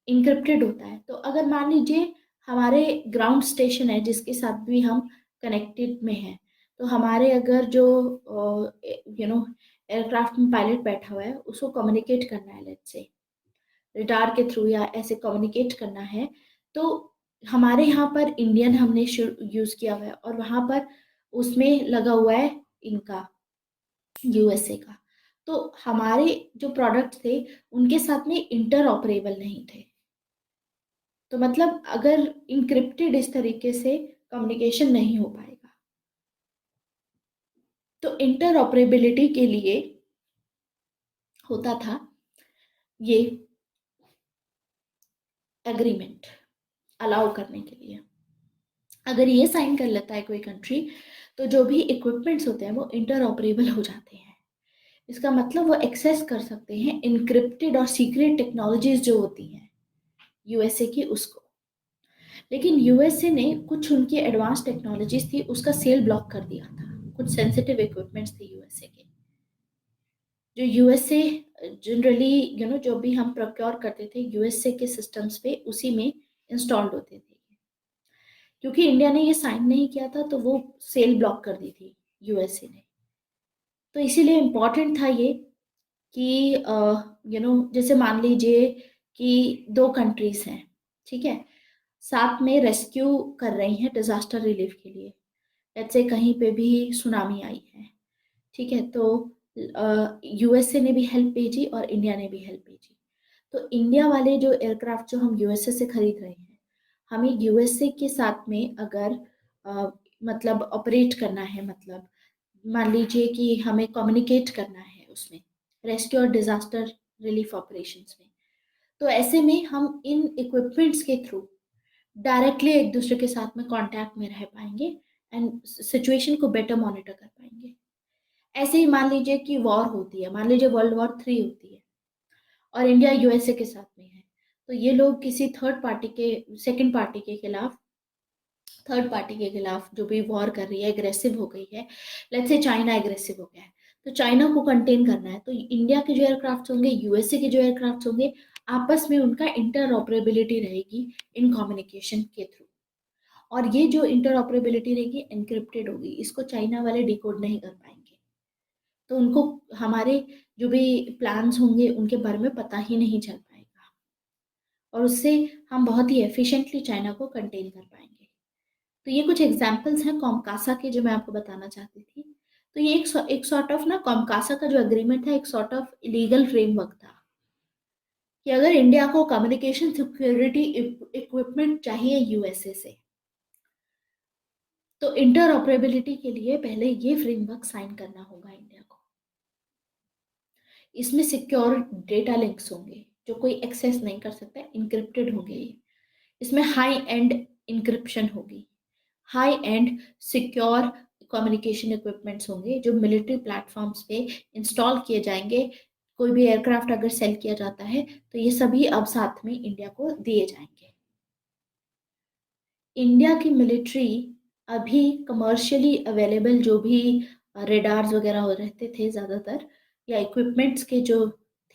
इनक्रिप्टेड होता है। तो अगर मान लीजिए हमारे ग्राउंड स्टेशन है जिसके साथ भी हम कनेक्टेड में हैं, तो हमारे अगर जो एयरक्राफ्ट में पायलट बैठा हुआ है उसको कम्युनिकेट करना है, लेट्स से रडार के थ्रू या ऐसे कम्युनिकेट करना है, तो हमारे यहाँ पर इंडियन हमने यूज किया हुआ है और वहां पर उसमें लगा हुआ है इनका यूएसए का। तो हमारे जो प्रोडक्ट थे उनके साथ में इंटर ऑपरेबल नहीं थे। तो मतलब अगर इंक्रिप्टेड इस तरीके से कम्युनिकेशन नहीं हो पाएगा। तो इंटर ऑपरेबिलिटी के लिए होता था ये एग्रीमेंट अलाउ करने के लिए। अगर ये साइन कर लेता है कोई कंट्री, तो जो भी इक्विपमेंट्स होते हैं वो इंटर ऑपरेबल हो जाते हैं। इसका मतलब वो एक्सेस कर सकते हैं इनक्रिप्टेड और सीक्रेट टेक्नोलॉजीज जो होती हैं यूएसए की उसको। लेकिन यूएसए ने कुछ उनकी एडवांस टेक्नोलॉजीज थी उसका सेल ब्लॉक कर दिया था। कुछ सेंसिटिव इक्विपमेंट्स थे यूएसए के, जो यूएसए जनरली जो भी हम प्रोक्योर करते थे यूएसए के सिस्टम्स पे उसी में इंस्टॉल्ड होते थे। क्योंकि इंडिया ने ये साइन नहीं किया था तो वो सेल ब्लॉक कर दी थी यूएसए ने। तो इसीलिए इम्पोर्टेंट था ये कि जैसे मान लीजिए कि दो कंट्रीज हैं, ठीक है, साथ में रेस्क्यू कर रही हैं डिजास्टर रिलीफ के लिए। जैसे कहीं पे भी सुनामी आई है, ठीक है, तो यूएसए ने भी हेल्प भेजी और इंडिया ने भी हेल्प भेजी। तो इंडिया वाले जो एयरक्राफ्ट जो हम यूएसए से खरीद रहे हैं, हमें यूएसए के साथ में अगर मतलब ऑपरेट करना है, मतलब मान लीजिए कि हमें कम्युनिकेट करना है उसमें रेस्क्यू और डिजास्टर रिलीफ ऑपरेशंस में, तो ऐसे में हम इन इक्विपमेंट्स के थ्रू डायरेक्टली एक दूसरे के साथ में कांटेक्ट में रह पाएंगे एंड सिचुएशन को बेटर मॉनिटर कर पाएंगे। ऐसे ही मान लीजिए कि वॉर होती है, मान लीजिए वर्ल्ड वॉर 3 होती है और इंडिया यूएसए के साथ में है, तो ये लोग किसी थर्ड पार्टी के सेकंड पार्टी के खिलाफ थर्ड पार्टी के खिलाफ जो भी वॉर कर रही है, एग्रेसिव हो गई है, लेट्स से चाइना एग्रेसिव हो गया है, तो चाइना को कंटेन करना है, तो इंडिया के जो एयरक्राफ्ट होंगे यूएसए के जो एयरक्राफ्ट होंगे आपस में उनका इंटर ऑपरेबिलिटी रहेगी इन कम्युनिकेशन के थ्रू। और ये जो इंटर ऑपरेबिलिटी रहेगी एनक्रिप्टेड होगी, इसको चाइना वाले डिकोड नहीं कर पाएंगे। तो उनको हमारे जो भी प्लान्स होंगे उनके बारे में पता ही नहीं चल पाएगा और उससे हम बहुत ही एफिशिएंटली चाइना को कंटेन कर पाएंगे। तो ये कुछ एग्जाम्पल्स हैं कॉमकासा के जो मैं आपको बताना चाहती थी। तो ये एक सॉर्ट ऑफ ना कॉमकासा का जो एग्रीमेंट था एक सॉर्ट ऑफ लीगल फ्रेमवर्क था कि अगर इंडिया को कम्युनिकेशन सिक्योरिटी इक्विपमेंट चाहिए यूएसए से, तो इंटर ऑपरेबिलिटी के लिए पहले ये फ्रेमवर्क साइन करना होगा इंडिया को। इसमें सिक्योर डेटा लिंक्स होंगे जो कोई एक्सेस नहीं कर सकता, इंक्रिप्टेड होंगे ये। इसमें हाई एंड इंक्रिप्शन होगी, high and secure communication equipments होंगे जो मिलिट्री प्लेटफॉर्म्स पे इंस्टॉल किए जाएंगे। कोई भी एयरक्राफ्ट अगर सेल किया जाता है तो ये सभी अब साथ में इंडिया को दिए जाएंगे। इंडिया की मिलिट्री अभी कमर्शियली अवेलेबल जो भी रेडार्स वगैरह हो रहते थे ज़्यादातर, या इक्विपमेंट्स के जो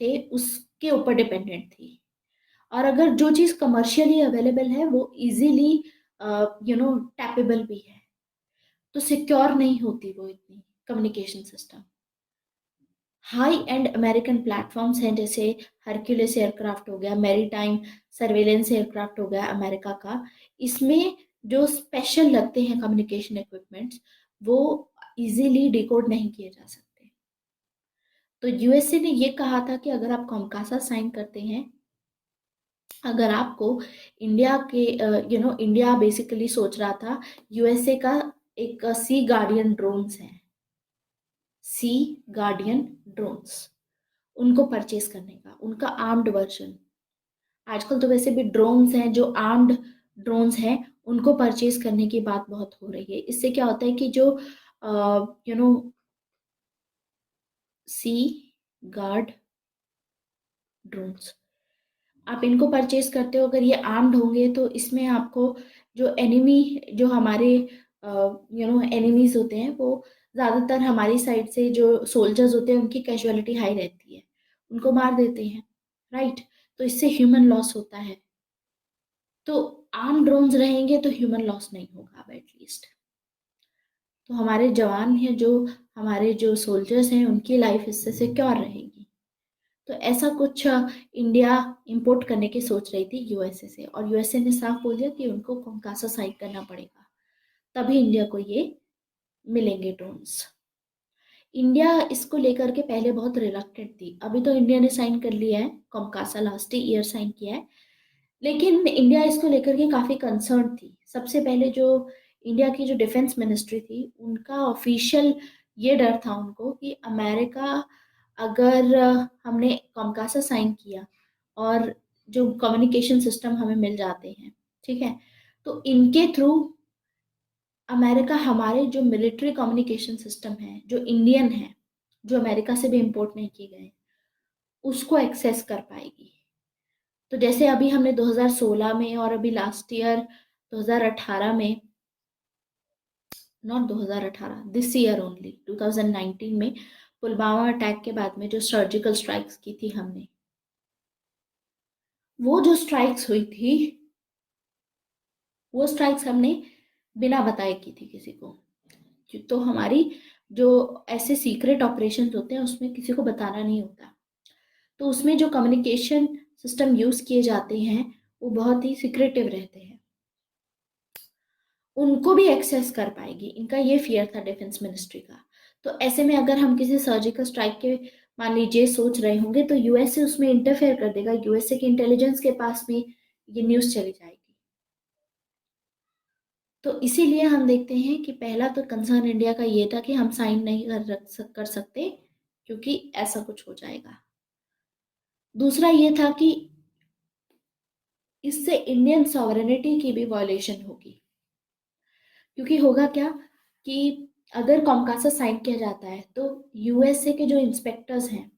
थे उसके ऊपर डिपेंडेंट थी। और अगर जो चीज़ कमर्शियली अवेलेबल है वो इजीली टैपेबल भी है, तो सिक्योर नहीं होती वो इतनी communication system. High and American platforms हैं जैसे हरक्यूलिस एयरक्राफ्ट हो गया, मैरीटाइम सर्वेलेंस एयरक्राफ्ट हो गया अमेरिका का, इसमें जो स्पेशल लगते हैं कम्युनिकेशन इक्विपमेंट्स वो इजीली डिकोड नहीं किए जा सकते। तो यूएसए ने ये कहा था कि अगर आप कॉमकासा साइन करते हैं, अगर आपको इंडिया के इंडिया बेसिकली सोच रहा था यूएसए का एक सी गार्डियन ड्रोन्स हैं, सी गार्डियन ड्रोन्स, उनको परचेज करने का, उनका आर्म्ड वर्जन। आजकल तो वैसे भी ड्रोन्स हैं जो आर्म्ड ड्रोन्स हैं उनको परचेज करने की बात बहुत हो रही है। इससे क्या होता है कि जो you know sea guard drones आप इनको परचेज करते हो, अगर ये आर्म्ड होंगे तो इसमें आपको जो एनिमी जो हमारे एनिमीज होते हैं वो ज़्यादातर हमारी साइड से जो सोल्जर्स होते हैं उनकी कैजुअलिटी हाई रहती है, उनको मार देते हैं, राइट। तो इससे ह्यूमन लॉस होता है। तो आर्म ड्रोन्स रहेंगे तो ह्यूमन लॉस नहीं होगा अब एटलीस्ट। तो हमारे जवान हैं, जो हमारे जो सोल्जर्स हैं, उनकी लाइफ इससे सिक्योर रहेगी। तो ऐसा कुछ इंडिया इंपोर्ट करने की सोच रही थी यूएसए से, और यूएसए ने साफ बोल दिया कि उनको कॉन्कासा साइन करना पड़ेगा, तभी इंडिया को ये मिलेंगे ड्रोन्स। इंडिया इसको लेकर के पहले बहुत रिलक्टेंट थी। अभी तो इंडिया ने साइन कर लिया है, कॉन्कासा लास्ट ईयर साइन किया है, लेकिन इंडिया इसको लेकर के काफी कंसर्न थी। सबसे पहले जो इंडिया की जो डिफेंस मिनिस्ट्री थी, उनका ऑफिशियल ये डर था उनको कि अमेरिका, अगर हमने कॉन्कासा साइन किया और जो कम्युनिकेशन सिस्टम हमें मिल जाते हैं, ठीक है, तो इनके थ्रू अमेरिका हमारे जो मिलिट्री कम्युनिकेशन सिस्टम है, जो इंडियन है, जो अमेरिका से भी इंपोर्ट नहीं किए गए, उसको एक्सेस कर पाएगी। तो जैसे अभी हमने 2016 में और अभी लास्ट ईयर 2018 में, नॉट 2018, दिस ईयर ओनली 2019 में पुलवामा अटैक के बाद में जो सर्जिकल स्ट्राइक्स की थी हमने, वो जो स्ट्राइक्स हुई थी, वो स्ट्राइक्स हमने बिना बताए की थी किसी को। तो हमारी जो ऐसे सीक्रेट ऑपरेशंस होते हैं, उसमें किसी को बताना नहीं होता। तो उसमें जो कम्युनिकेशन सिस्टम यूज किए जाते हैं, वो बहुत ही सिक्रेटिव रहते हैं, उनको भी एक्सेस कर पाएगी, इनका ये फियर था डिफेंस मिनिस्ट्री का। तो ऐसे में अगर हम किसी सर्जिकल स्ट्राइक के, मान लीजिए, सोच रहे होंगे, तो यूएसए उसमें इंटरफेयर कर देगा, यूएसए के इंटेलिजेंस के पास में ये न्यूज चली जाएगी। तो इसीलिए हम देखते हैं कि पहला तो कंसर्न इंडिया का ये था कि हम साइन नहीं कर सकते, क्योंकि ऐसा कुछ हो जाएगा। दूसरा ये था कि इससे इंडियन सॉवरेनिटी की भी वॉयलेशन होगी। क्योंकि होगा क्या कि अगर कॉन्कासा साइन किया जाता है, तो यूएसए के जो इंस्पेक्टर्स हैं,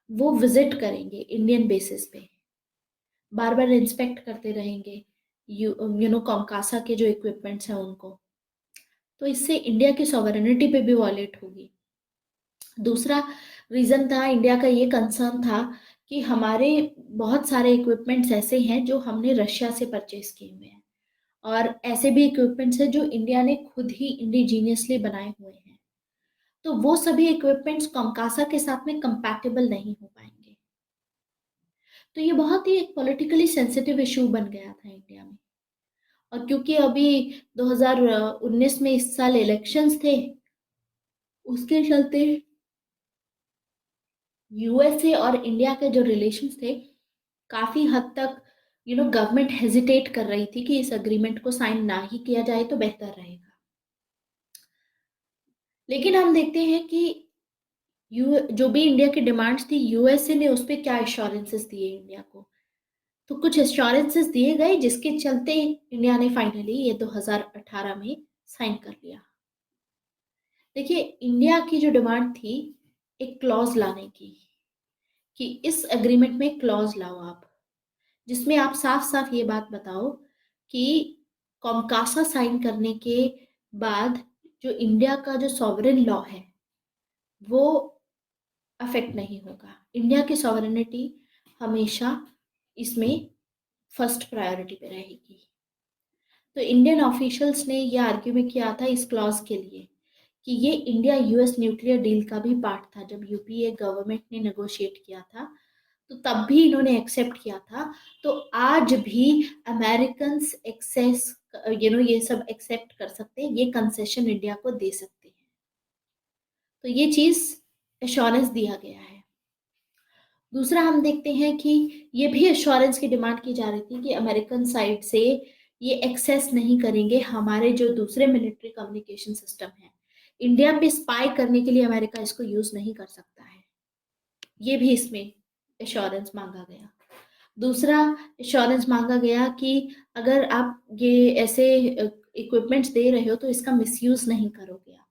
वो विजिट करेंगे इंडियन बेसिस पे, बार बार इंस्पेक्ट करते रहेंगे यू नो कॉन्कासा के जो इक्विपमेंट्स हैं उनको। तो इससे इंडिया की सॉवरेनिटी पे भी वॉयलेट होगी। दूसरा रीजन था, इंडिया का ये कंसर्न था कि हमारे बहुत सारे इक्विपमेंट्स ऐसे हैं जो हमने रशिया से परचेज किए हुए हैं, और ऐसे भी इक्विपमेंट्स हैं जो इंडिया ने खुद ही इंडिजीनियसली बनाए हुए हैं। तो वो सभी इक्विपमेंट्स कॉन्कासा के साथ में कंपैटिबल नहीं हो पाएंगे। तो ये बहुत ही एक पॉलिटिकली सेंसिटिव इशू बन गया था इंडिया में। और क्योंकि अभी 2019 में इस साल इलेक्शंस थे, उसके चलते यूएसए और इंडिया के जो रिलेशंस थे, काफी हद तक गवर्नमेंट हेजिटेट कर रही थी कि इस अग्रीमेंट को साइन ना ही किया जाए तो बेहतर रहेगा। लेकिन हम देखते हैं कि यू जो भी इंडिया की डिमांड्स थी, यूएसए ने उस पर क्या एश्योरेंसेस दिए इंडिया को। तो कुछ एश्योरेंसेस दिए गए, जिसके चलते इंडिया ने फाइनली ये 2018 में साइन कर लिया। देखिए, इंडिया की जो डिमांड थी एक क्लॉज लाने की, कि इस एग्रीमेंट में क्लॉज लाओ आप, जिसमें आप साफ साफ ये बात बताओ कि कॉन्कासा साइन करने के बाद जो इंडिया का जो सॉवरेन लॉ है, वो अफेक्ट नहीं होगा। इंडिया की सॉवरेनिटी हमेशा इसमें फर्स्ट प्रायोरिटी पे रहेगी। तो इंडियन ऑफिशियल्स ने ये आर्ग्यू किया था इस क्लॉज के लिए कि ये इंडिया यूएस न्यूक्लियर डील का भी पार्ट था। जब यूपीए गवर्नमेंट ने नेगोशिएट किया था, तो तब भी इन्होंने एक्सेप्ट किया था। तो आज भी अमेरिकन एक्सेस ये सब एक्सेप्ट कर सकते हैं, ये कंसेशन इंडिया को दे सकते हैं। तो ये चीज एश्योरेंस दिया गया है। दूसरा हम देखते हैं कि ये भी एश्योरेंस की डिमांड की जा रही थी कि अमेरिकन साइड से ये एक्सेस नहीं करेंगे हमारे जो दूसरे मिलिट्री कम्युनिकेशन सिस्टम है। इंडिया पे स्पाई करने के लिए अमेरिका इसको यूज नहीं कर सकता है। ये भी इसमें एश्योरेंस मांगा गया। दूसरा एश्योरेंस मांगा गया कि अगर आप ये ऐसे इक्विपमेंट्स दे रहे हो, तो इसका मिसयूज नहीं करोगे आप।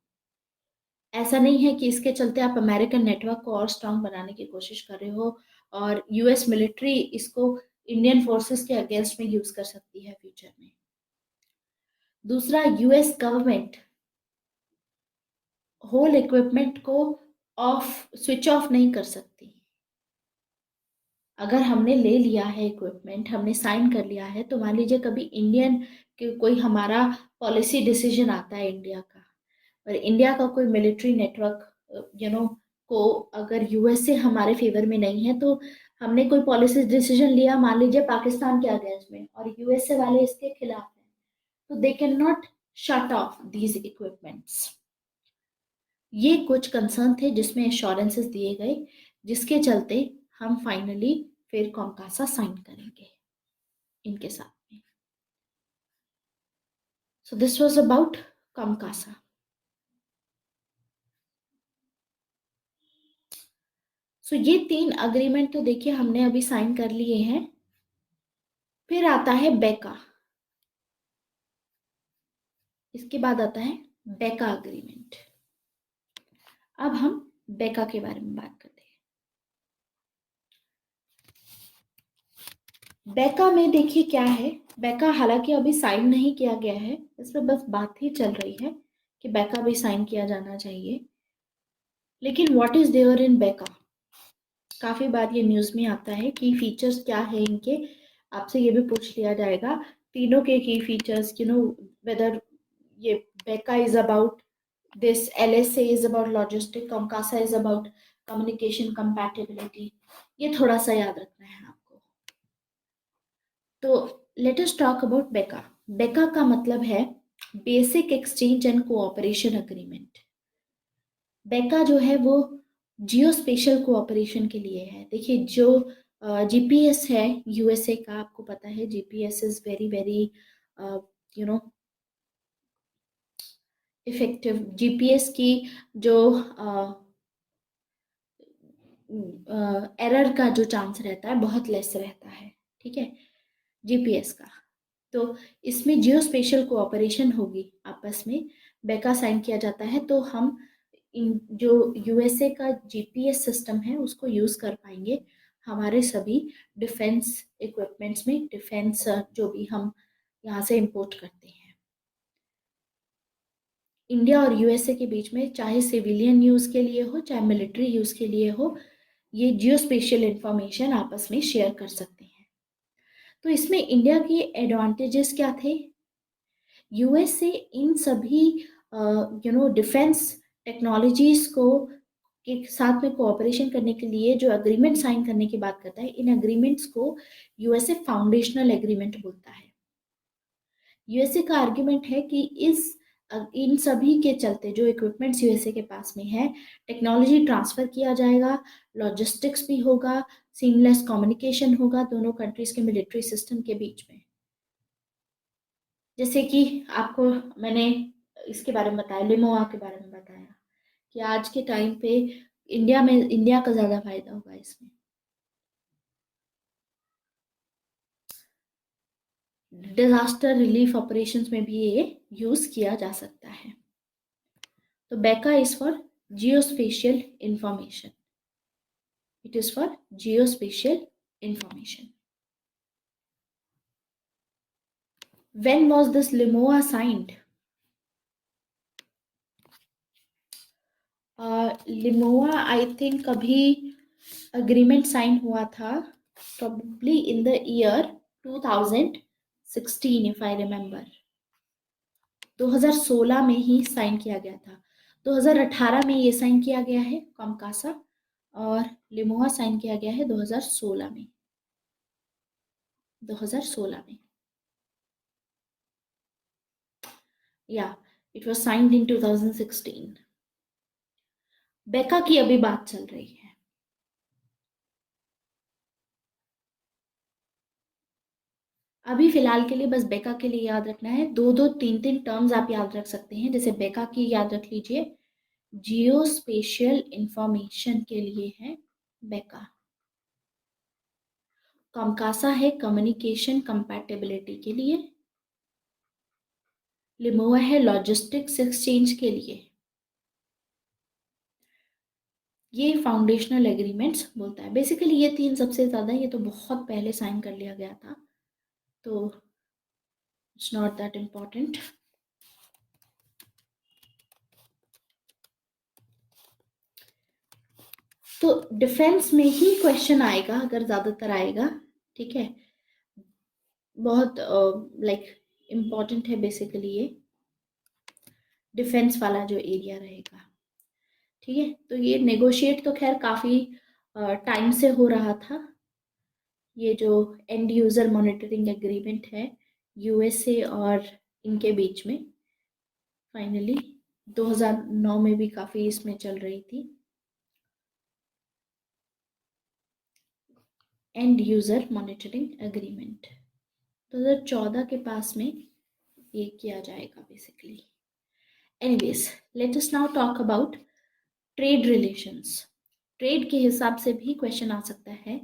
ऐसा नहीं है कि इसके चलते आप अमेरिकन नेटवर्क को और स्ट्रांग बनाने की कोशिश कर रहे हो, और यूएस मिलिट्री इसको इंडियन फोर्सेस के अगेंस्ट में यूज कर सकती है फ्यूचर में। दूसरा, यूएस गवर्नमेंट होल इक्विपमेंट को स्विच ऑफ नहीं कर सकती। अगर हमने ले लिया है इक्विपमेंट, हमने साइन कर लिया है, तो मान लीजिए कभी इंडियन कोई हमारा पॉलिसी डिसीजन आता है इंडिया का, और इंडिया का कोई मिलिट्री नेटवर्क को अगर यूएसए हमारे फेवर में नहीं है, तो हमने कोई पॉलिसी डिसीजन लिया, मान लीजिए पाकिस्तान के अगेंस्ट में, और यूएसए वाले इसके खिलाफ हैं, तो they can not shut off these equipments. ये कुछ कंसर्न थे जिसमें एश्योरेंसेस दिए गए, जिसके चलते हम फाइनली फिर कॉमकासा साइन करेंगे इनके साथ में। So this was about COMCASA. So ये 3 अग्रीमेंट तो देखिए हमने अभी साइन कर लिए हैं। फिर आता है बेका, इसके बाद आता है बेका अग्रीमेंट। अब हम बेका के बारे में बात करते हैं। बेका में देखिए क्या है, बेका हालांकि अभी साइन नहीं किया गया है, इस पर बस बात ही चल रही है कि बेका भी साइन किया जाना चाहिए। लेकिन व्हाट इज देयर इन बेका, काफी बार ये न्यूज में आता है कि फीचर्स क्या है इनके, आपसे ये भी पूछ लिया जाएगा तीनों के की फीचर्स, वेदर ये बेका is about this LSA is about logistic, Comcasa is about communication compatibility। ये थोड़ा सा याद रखना है आपको। तो लेट अस टॉक अबाउट बेका। बेका का मतलब है basic exchange and cooperation agreement. बेका जो है वो जियो स्पेशल कोऑपरेशन के लिए है। देखिए जो जीपीएस है यूएसए का, आपको पता है GPS is very very you know effective. GPS की जो एरर का जो चांस रहता है बहुत लेस रहता है, ठीक है, जीपीएस का। तो इसमें जियो स्पेशल कोऑपरेशन होगी आपस में, बेका साइन किया जाता है, तो हम इन जो यूएसए का जीपीएस सिस्टम है उसको यूज कर पाएंगे हमारे सभी डिफेंस इक्विपमेंट्स में, डिफेंस जो भी हम यहाँ से इंपोर्ट करते हैं। इंडिया और यूएसए के बीच में चाहे सिविलियन यूज के लिए हो चाहे मिलिट्री यूज के लिए हो, ये जियो स्पेशियल इंफॉर्मेशन आपस में शेयर कर सकते हैं। तो इसमें इंडिया की एडवांटेजेस क्या थे, यूएसए इन सभी डिफेंस टेक्नोलॉजीज को के साथ में कोऑपरेशन करने के लिए जो अग्रीमेंट साइन करने की बात करता है, इन अग्रीमेंट्स को यूएसए फाउंडेशनल एग्रीमेंट बोलता है। यूएसए का आर्ग्यूमेंट है कि इन सभी के चलते जो इक्विपमेंट्स यूएसए के पास में है, टेक्नोलॉजी ट्रांसफर किया जाएगा, लॉजिस्टिक्स भी होगा, सीमलेस कम्युनिकेशन होगा दोनों कंट्रीज के मिलिट्री सिस्टम के बीच में। जैसे कि आपको मैंने इसके बारे में बताया, लिमोआ के बारे में बताया कि आज के टाइम पे इंडिया का ज्यादा फायदा होगा इसमें। डिजास्टर रिलीफ ऑपरेशंस में भी ये यूज किया जा सकता है। तो BECA is for geospatial information, it is for geospatial information. When was this Limoa signed? LEMOA I think अभी अग्रीमेंट साइन हुआ था probably in the year 2016 if I remember। 2016 में ही साइन किया गया था। 2018 में ये साइन किया गया है कॉमकासा, और लिमोआ साइन किया गया है 2016 में। 2016 में या इट वाज साइंड इन 2016। बेका की अभी बात चल रही है। अभी फिलहाल के लिए बस बेका के लिए याद रखना है, दो दो तीन तीन टर्म्स आप याद रख सकते हैं। जैसे बेका की याद रख लीजिए, जियो स्पेशियल इंफॉर्मेशन के लिए है बेका। कॉमकासा है कम्युनिकेशन कंपैटिबिलिटी के लिए। लिमोआ है लॉजिस्टिक्स एक्सचेंज के लिए। ये फाउंडेशनल एग्रीमेंट्स बोलता है। बेसिकली ये 3 सबसे ज्यादा, ये तो बहुत पहले साइन कर लिया गया था, तो इट्स नॉट दैट इम्पोर्टेंट। तो डिफेंस में ही क्वेश्चन आएगा अगर ज्यादातर आएगा, ठीक है, बहुत लाइक इम्पोर्टेंट है बेसिकली ये। डिफेंस वाला जो एरिया रहेगा। ठीक है, तो ये नेगोशिएट तो खैर काफ़ी टाइम से हो रहा था। ये जो एंड यूज़र मॉनिटरिंग एग्रीमेंट है यूएसए और इनके बीच में, फाइनली 2009 में भी काफ़ी इसमें चल रही थी। एंड यूज़र मॉनिटरिंग एग्रीमेंट 2014 के पास में ये किया जाएगा basically. Anyways, let us now talk about trade relations. Trade के हिसाब से भी क्वेश्चन आ सकता है।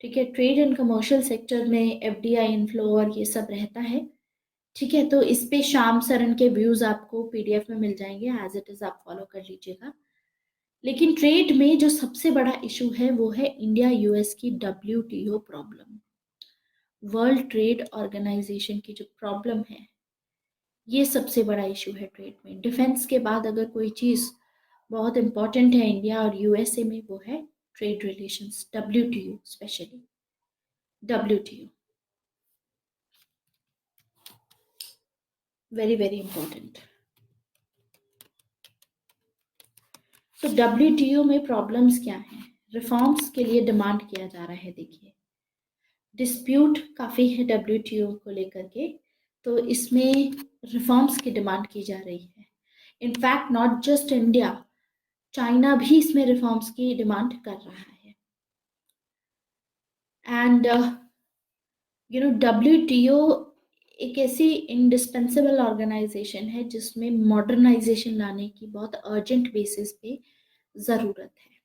ठीक है, ट्रेड एंड कमर्शियल सेक्टर में एफडीआई इनफ्लो और ये सब रहता है। ठीक है, तो इस पे श्याम सरन के व्यूज आपको पीडीएफ में मिल जाएंगे, एज इट इज आप फॉलो कर लीजिएगा। लेकिन ट्रेड में जो सबसे बड़ा इशू है वो है इंडिया यूएस की WTO problem. World trade organisation की जो प्रॉब्लम है, ये सबसे बड़ा इशू है ट्रेड में। डिफेंस के बाद अगर कोई चीज बहुत इंपॉर्टेंट है इंडिया और यूएसए में, वो है trade relations, WTO, specially WTO, very very important. तो डब्ल्यूटीओ में प्रॉब्लम्स क्या हैं? रिफॉर्म्स के लिए डिमांड किया जा रहा है। देखिए, डिस्प्यूट काफ़ी है डब्ल्यूटीओ को लेकर के, तो इसमें रिफॉर्म्स की डिमांड की जा रही है। In fact not just India, China भी इसमें रिफॉर्म्स की डिमांड कर रहा है। एंड डब्ल्यूटीओ एक ऐसी इंडिस्पेंसेबल ऑर्गेनाइजेशन है जिसमें मॉडर्नाइजेशन लाने की बहुत अर्जेंट बेसिस पे ज़रूरत है।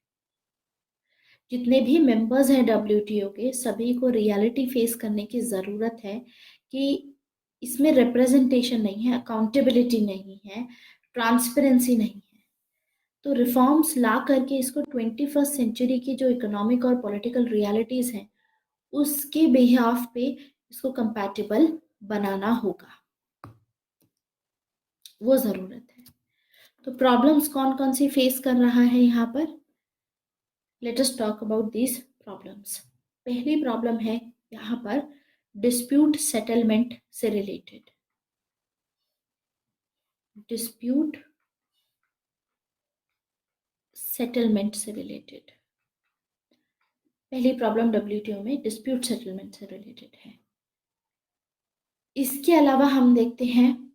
जितने भी मेंबर्स हैं डब्ल्यूटीओ के, सभी को रियलिटी फेस करने की ज़रूरत है कि इसमें रिप्रेजेंटेशन नहीं है, अकाउंटेबिलिटी नहीं है, ट्रांसपेरेंसी नहीं है। तो रिफॉर्म्स ला करके इसको 21st सेंचुरी की जो इकोनॉमिक और पॉलिटिकल रियलिटीज़ हैं उसके बिहाफ पे इसको कंपैटिबल बनाना होगा, वो ज़रूरत है। तो प्रॉब्लम्स कौन कौन सी फेस कर रहा है यहाँ पर? Late us talk about these problems. पहली प्रॉब्लम है यहाँ पर डिस्प्यूट सेटलमेंट से रिलेटेड। डिस्प्यूट सेटलमेंट से रिलेटेड पहली प्रॉब्लम डब्ल्यूटीओ में डिस्प्यूट सेटलमेंट से रिलेटेड है। इसके अलावा हम देखते हैं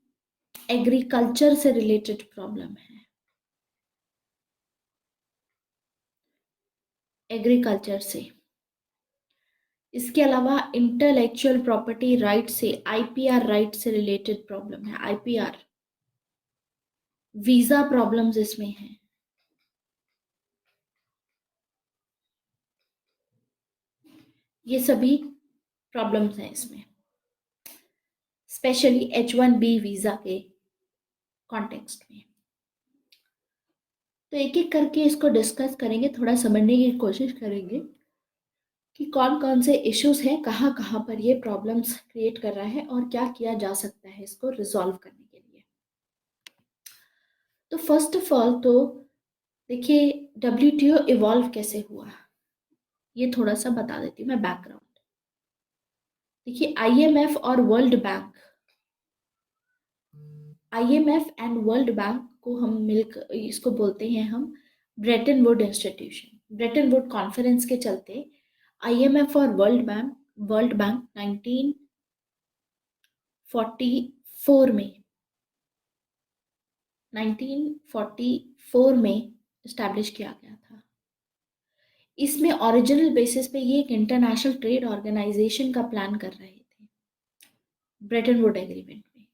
एग्रीकल्चर से रिलेटेड प्रॉब्लम है। एग्रीकल्चर से, इसके अलावा इंटेलेक्चुअल प्रॉपर्टी राइट से, आईपीआर राइट से रिलेटेड प्रॉब्लम है। आईपीआर, वीजा प्रॉब्लम्स इसमें हैं। ये सभी प्रॉब्लम्स हैं इसमें, स्पेशली H1B वीजा के कॉन्टेक्स्ट में। तो एक एक करके इसको डिस्कस करेंगे, थोड़ा समझने की कोशिश करेंगे कि कौन कौन से इश्यूज हैं, कहाँ कहाँ पर ये प्रॉब्लम्स क्रिएट कर रहा है और क्या किया जा सकता है इसको रिजॉल्व करने के लिए। तो फर्स्ट ऑफ ऑल तो देखिए डब्ल्यूटीओ इवॉल्व कैसे हुआ, ये थोड़ा सा बता देती हूँ मैं बैकग्राउंड। देखिए आईएमएफ और world bank, IMF and world bank को हम मिलकर इसको बोलते हैं हम Brayton would institution. Brayton would conference के चलते आईएमएफ और वर्ल्ड बैंक 1944 में 1944 में इस्टेब्लिश किया गया था। इसमें ओरिजिनल बेसिस पे ये एक इंटरनेशनल ट्रेड ऑर्गेनाइजेशन का प्लान कर रहे थे ब्रेटन वुड एग्रीमेंट में।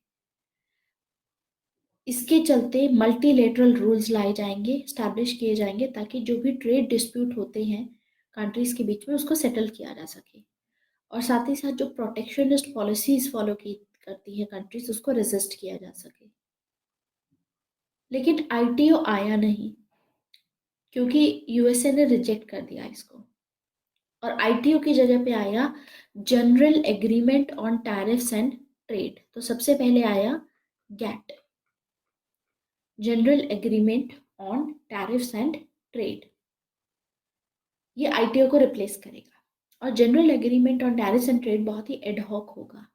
इसके चलते मल्टीलेटरल रूल्स लाए जाएंगे, स्टैब्लिश किए जाएंगे, ताकि जो भी ट्रेड डिस्प्यूट होते हैं कंट्रीज के बीच में उसको सेटल किया जा सके। और साथ ही साथ जो प्रोटेक्शनिस्ट पॉलिसीज फॉलो की करती है कंट्रीज, उसको रेजिस्ट किया जा सके। लेकिन आईटीओ आया नहीं, क्योंकि यूएसए ने रिजेक्ट कर दिया इसको, और आईटीओ की जगह पे आया general agreement on tariffs and trade. तो सबसे पहले आया GATT, general agreement on tariffs and trade. ये आईटीओ को रिप्लेस करेगा, और general agreement on tariffs and trade बहुत ही एडहॉक होगा।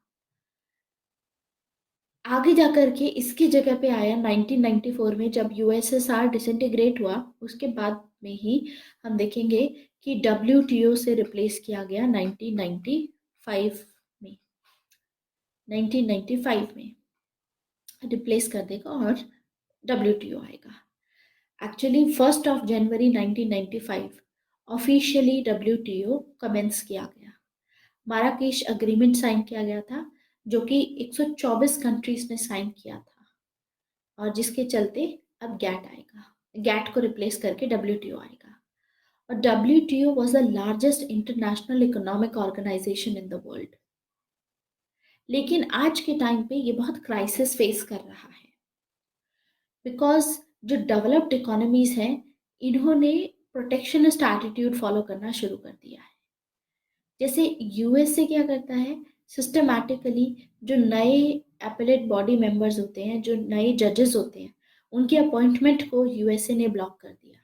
आगे जाकर के इसकी जगह पे आया 1994 में, जब यूएसएसआर डिसइंटीग्रेट हुआ, उसके बाद में ही हम देखेंगे कि डब्ल्यूटीओ से रिप्लेस किया गया 1995 में। 1995 में रिप्लेस कर देगा और डब्ल्यूटीओ आएगा। एक्चुअली 1 जनवरी 1995 ऑफिशियली डब्ल्यूटीओ कमेंस किया गया। माराकेश अग्रीमेंट साइन किया गया था, जो कि 124 कंट्रीज ने साइन किया था, और जिसके चलते अब गैट आएगा। गैट को रिप्लेस करके डब्ल्यूटीओ आएगा। और WTO was the largest international economic organisation in the world. लेकिन आज के टाइम पे ये बहुत क्राइसिस फेस कर रहा है, बिकॉज जो डेवलप्ड इकोनॉमीज हैं, इन्होंने प्रोटेक्शनिस्ट एटीट्यूड फॉलो करना शुरू कर दिया है। जैसे यूएसए क्या करता है, सिस्टमैटिकली जो नए एपेलेट बॉडी मेंबर्स होते हैं, जो नए जजेस होते हैं, उनकी अपॉइंटमेंट को यूएसए ने ब्लॉक कर दिया।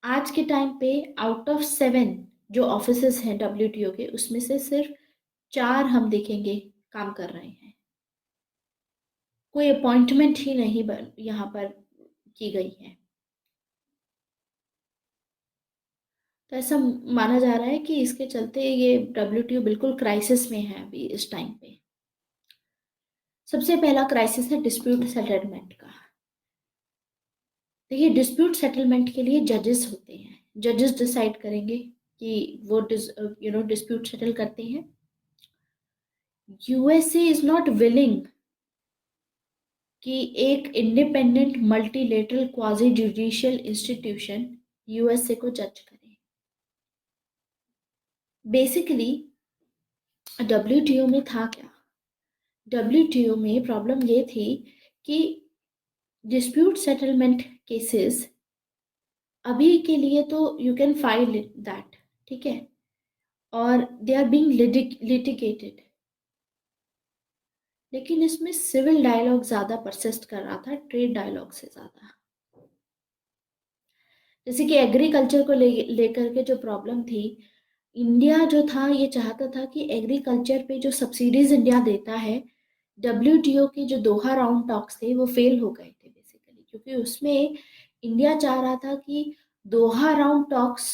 आज के टाइम पे आउट ऑफ 7 जो ऑफिसेस हैं डब्ल्यूटीओ के, उसमें से सिर्फ 4 हम देखेंगे काम कर रहे हैं। कोई अपॉइंटमेंट ही नहीं यहाँ पर की गई है। तो ऐसा माना जा रहा है कि इसके चलते ये डब्ल्यूटीओ बिल्कुल क्राइसिस में है अभी इस टाइम पे। सबसे पहला क्राइसिस है डिस्प्यूट सेटलमेंट का। देखिए, डिस्प्यूट सेटलमेंट के लिए जजेस होते हैं। जजेस डिसाइड करेंगे कि वो डिस्प्यूट सेटल करते हैं। यूएसए इज नॉट विलिंग कि एक independent multilateral quasi judicial institution USA को जज करे। बेसिकली डब्ल्यूटीओ में था क्या, डब्ल्यूटीओ में प्रॉब्लम ये थी कि डिस्प्यूट सेटलमेंट केसेस अभी के लिए तो यू कैन फाइल दैट, ठीक है, और दे आर बीइंग लिटिगेटेड, लेकिन इसमें सिविल डायलॉग ज्यादा परसिस्ट कर रहा था ट्रेड डायलॉग से ज्यादा। जैसे कि एग्रीकल्चर को लेकर के जो प्रॉब्लम थी, इंडिया जो था ये चाहता था कि एग्रीकल्चर पे जो सब्सिडीज इंडिया देता है, डब्ल्यूटीओ के जो दोहा राउंड टॉक्स थे वो फेल हो गए थे बेसिकली, क्योंकि उसमें इंडिया चाह रहा था कि दोहा राउंड टॉक्स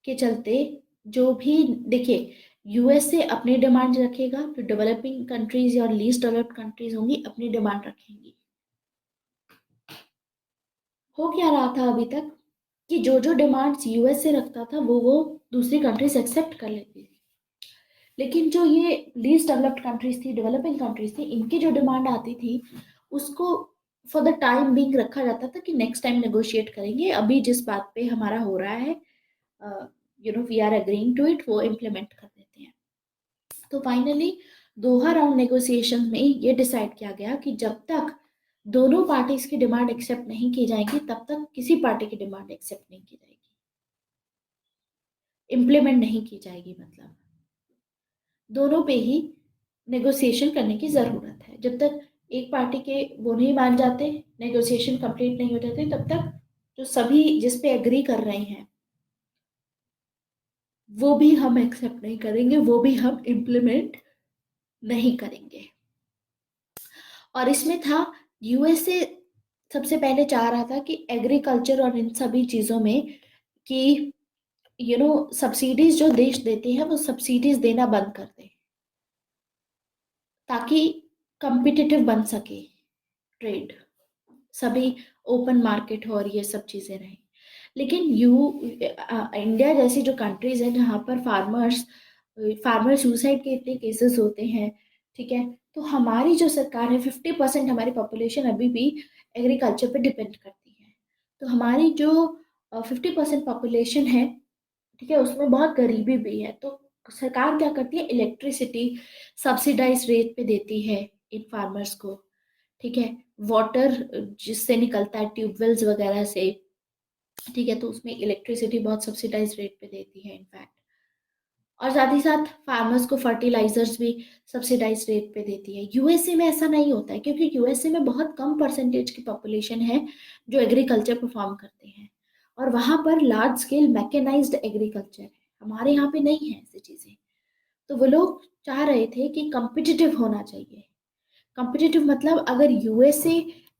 के चलते जो भी, देखिए, यूएसए अपनी डिमांड रखेगा, फिर डेवलपिंग कंट्रीज या लीस्ट डेवलप्ड कंट्रीज होंगी अपनी डिमांड रखेंगी। हो क्या रहा था अभी तक कि जो जो डिमांड्स यूएसए रखता था वो दूसरी कंट्रीज एक्सेप्ट कर लेती थी, लेकिन जो ये लीस्ट डेवलप्ड कंट्रीज थी, डेवलपिंग कंट्रीज थी, इनकी जो डिमांड आती थी उसको फॉर द टाइम बीइंग रखा जाता था कि नेक्स्ट टाइम नेगोशिएट करेंगे, अभी जिस बात पे हमारा हो रहा है we are agreeing to it, वो इम्प्लीमेंट कर देते हैं। तो फाइनली दोहा राउंड नेगोशिएशन में ये डिसाइड किया गया कि जब तक दोनों पार्टीज की डिमांड एक्सेप्ट नहीं की जाएगी तब तक किसी पार्टी की डिमांड एक्सेप्ट नहीं की जाएगी, इम्प्लीमेंट नहीं की जाएगी। मतलब दोनों पे ही नेगोशिएशन करने की जरूरत है। जब तक एक पार्टी के वो नहीं मान जाते, नेगोशिएशन कंप्लीट नहीं हो जाते, तब तक जो सभी जिस पे एग्री कर रहे हैं वो भी हम एक्सेप्ट नहीं करेंगे, वो भी हम इम्प्लीमेंट नहीं करेंगे। और इसमें था, यूएसए सबसे पहले चाह रहा था कि एग्रीकल्चर और इन सभी चीजों में कि सब्सिडीज जो देश देते हैं वो सब्सिडीज देना बंद कर दे, ताकि कंपिटिटिव बन सके ट्रेड, सभी ओपन मार्केट हो और ये सब चीजें रहें। लेकिन इंडिया जैसी जो कंट्रीज है जहाँ पर फार्मर सुसाइड के इतने केसेस होते हैं, ठीक है, तो हमारी जो सरकार है 50% हमारी पॉपुलेशन अभी भी एग्रीकल्चर पे डिपेंड करती है। तो हमारी जो 50% पॉपुलेशन है, ठीक है, उसमें बहुत गरीबी भी है। तो सरकार क्या करती है, इलेक्ट्रिसिटी सब्सिडाइज रेट पे देती है इन फार्मर्स को, ठीक है, वाटर जिससे निकलता है ट्यूबवेल्स वगैरह से, ठीक है, तो उसमें इलेक्ट्रिसिटी बहुत सब्सिडाइज रेट पे देती है इनफैक्ट। और साथ ही साथ फार्मर्स को फर्टिलाइजर्स भी सब्सिडाइज रेट पे देती है। यूएसए में ऐसा नहीं होता है, क्योंकि यूएसए में बहुत कम परसेंटेज की पॉपुलेशन है जो एग्रीकल्चर परफॉर्म करते हैं, और वहां पर लार्ज स्केल मैकेनाइज्ड एग्रीकल्चर है। हमारे यहाँ पे नहीं है ऐसी चीजें। तो वो लोग चाह रहे थे कि कम्पिटिटिव होना चाहिए। कम्पिटिटिव मतलब अगर यूएसए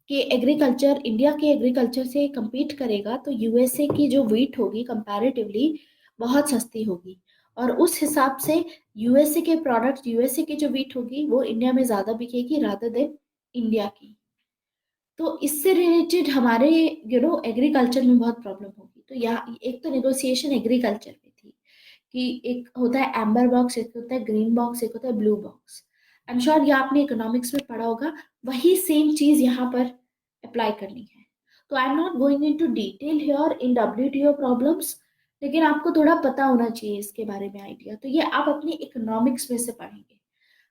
के एग्रीकल्चर इंडिया के एग्रीकल्चर से compete करेगा तो यूएसए की जो वीट होगी कंपैरेटिवली बहुत सस्ती होगी, और उस हिसाब से यूएसए के प्रोडक्ट, यूएसए की जो वीट होगी वो इंडिया में ज़्यादा बिकेगी रादर देन इंडिया की। तो इससे रिलेटेड हमारे एग्रीकल्चर में बहुत प्रॉब्लम होगी। तो यहाँ एक तो नेगोशिएशन एग्रीकल्चर में थी कि एक होता है एम्बर बॉक्स, एक होता है ग्रीन बॉक्स, एक होता है blue box. I am sure ये आपने इकोनॉमिक्स में पढ़ा होगा, वही सेम चीज यहाँ पर अप्लाई करनी है। तो I am not going in to detail here in WTO problems, लेकिन आपको थोड़ा पता होना चाहिए इसके बारे में आइडिया, तो ये आप अपनी इकोनॉमिक्स में से पढ़ेंगे।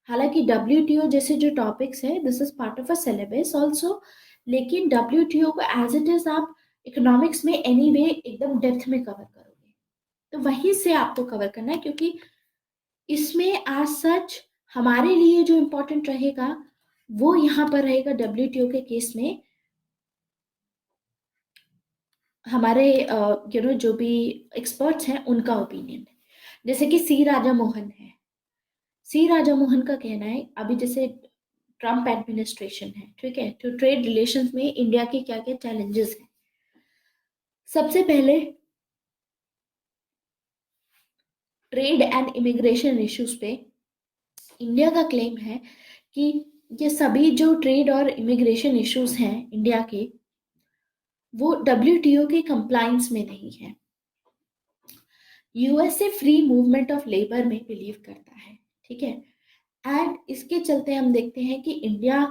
हालांकि WTO जैसे जो टॉपिक्स है this is part of a syllabus also, लेकिन WTO को एज इट इज आप इकोनॉमिक्स में एनी वे एकदम डेप्थ में कवर करोगे, तो वहीं से आपको कवर करना है, क्योंकि इसमें आज सच हमारे लिए जो इम्पोर्टेंट रहेगा वो यहाँ पर रहेगा WTO के केस में, हमारे जो भी एक्सपर्ट्स हैं उनका ओपिनियन है। जैसे कि सी राजा मोहन है, सी राजा मोहन का कहना है अभी जैसे ट्रम्प एडमिनिस्ट्रेशन है, ठीक है, तो ट्रेड रिलेशंस में इंडिया के क्या क्या चैलेंजेस हैं। सबसे पहले ट्रेड एंड इमिग्रेशन इश्यूज पे इंडिया का क्लेम है कि ये सभी जो ट्रेड और इमिग्रेशन इश्यूज हैं इंडिया के, वो WTO के कंप्लाइंस में नहीं है। USA free movement of labour में बिलीव करता है, ठीक है, एंड इसके चलते हम देखते हैं कि इंडिया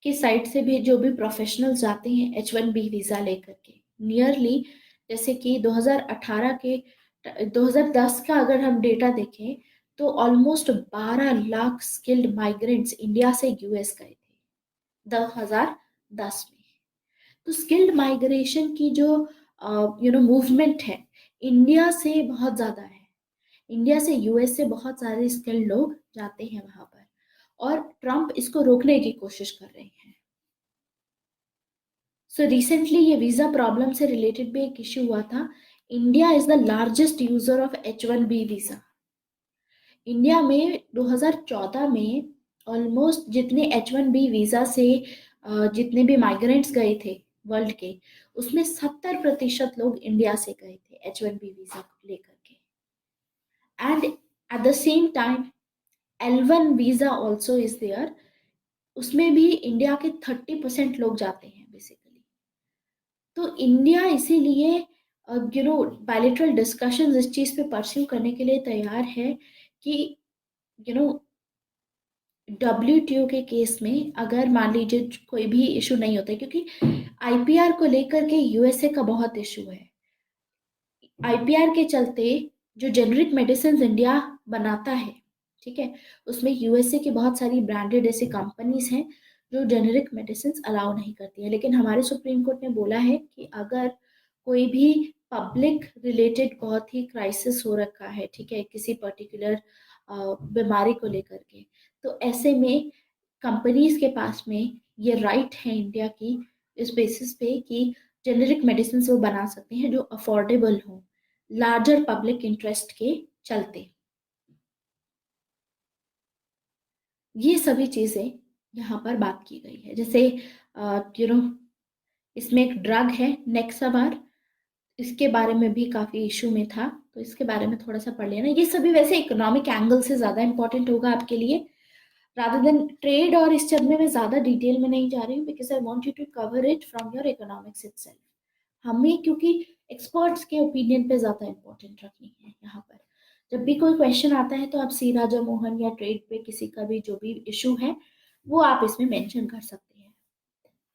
के साइड से भी जो भी प्रोफेशनल्स जाते हैं H1B वीज़ा लेकर के, नियरली जैसे कि 2018 के 2010 का अगर हम डेटा देखें तो almost 12 lakh skilled migrants India से यूएस गए थे 2010 में। तो स्किल्ड माइग्रेशन की जो मूवमेंट है इंडिया से बहुत ज़्यादा है, इंडिया से यूएस से बहुत सारे स्किल्ड लोग जाते हैं वहां पर, और ट्रम्प इसको रोकने की कोशिश कर रहे हैं। सो रिसेंटली ये वीजा प्रॉब्लम से रिलेटेड भी एक इश्यू हुआ था। India is the largest user of H1B visa. India में 2014 में ऑलमोस्ट जितने H1B वीजा से जितने भी माइग्रेंट्स गए थे वर्ल्ड के, उसमें 70% लोग इंडिया से गए थे H1B वीजा लेकर के। And at the same time L1 visa also is there, उसमें भी इंडिया के 30% लोग जाते हैं बेसिकली। तो इंडिया इसीलिए बायलैटरल डिस्कशंस इस चीज पे परस्यू करने के लिए तैयार है कि यू नो WTO के केस में अगर मान लीजिए कोई भी इशू नहीं होता है, क्योंकि IPR को लेकर के यूएसए का बहुत इशू है। IPR के चलते जो जेनरिक मेडिसिन इंडिया बनाता है, ठीक है, उसमें यूएसए की बहुत सारी ब्रांडेड ऐसी कंपनीज हैं जो जेनरिक मेडिसिन अलाउ नहीं करती है। लेकिन हमारे सुप्रीम कोर्ट ने बोला है कि अगर कोई भी पब्लिक रिलेटेड बहुत ही क्राइसिस हो रखा है, ठीक है, किसी पर्टिकुलर बीमारी को लेकर के, तो ऐसे में कंपनीज के पास में ये राइट है इंडिया की इस बेसिस पे कि जेनेरिक मेडिसिन वो बना सकते हैं जो अफोर्डेबल हो लार्जर पब्लिक इंटरेस्ट के चलते। ये सभी चीजें यहाँ पर बात की गई है। जैसे इसमें एक ड्रग है नेक्साबार, इसके बारे में भी काफी इशू में था, तो इसके बारे में थोड़ा सा पढ़ लेना। ये सभी वैसे इकोनॉमिक एंगल से ज्यादा इंपॉर्टेंट होगा आपके लिए rather than ट्रेड, और इस सब में मैं ज्यादा डिटेल में नहीं जा रही हूँ because I want you to cover it from your economics itself. हमें क्योंकि एक्सपर्ट्स के ओपिनियन पे ज्यादा इंपॉर्टेंट रखनी है यहाँ पर। जब भी कोई क्वेश्चन आता है तो आप सी राजा मोहन या ट्रेड पे किसी का भी जो भी इशू है वो आप इसमें मेंशन कर सकते हैं।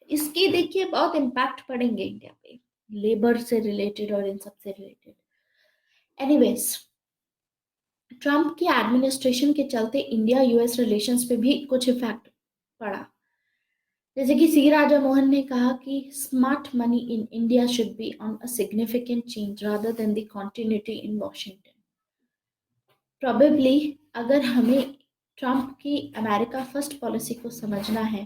इसके देखिए बहुत इम्पैक्ट पड़ेंगे इंडिया पे, लेबर से रिलेटेड और इन सब से रिलेटेड। एनीवेज, ट्रम्प की एडमिनिस्ट्रेशन के चलते इंडिया यूएस रिलेशंस पे भी कुछ इफेक्ट पड़ा। जैसे कि सी राजा मोहन ने कहा कि smart money in India should be on a significant change rather than the continuity in Washington. Probably अगर हमें ट्रम्प की अमेरिका फर्स्ट पॉलिसी को समझना है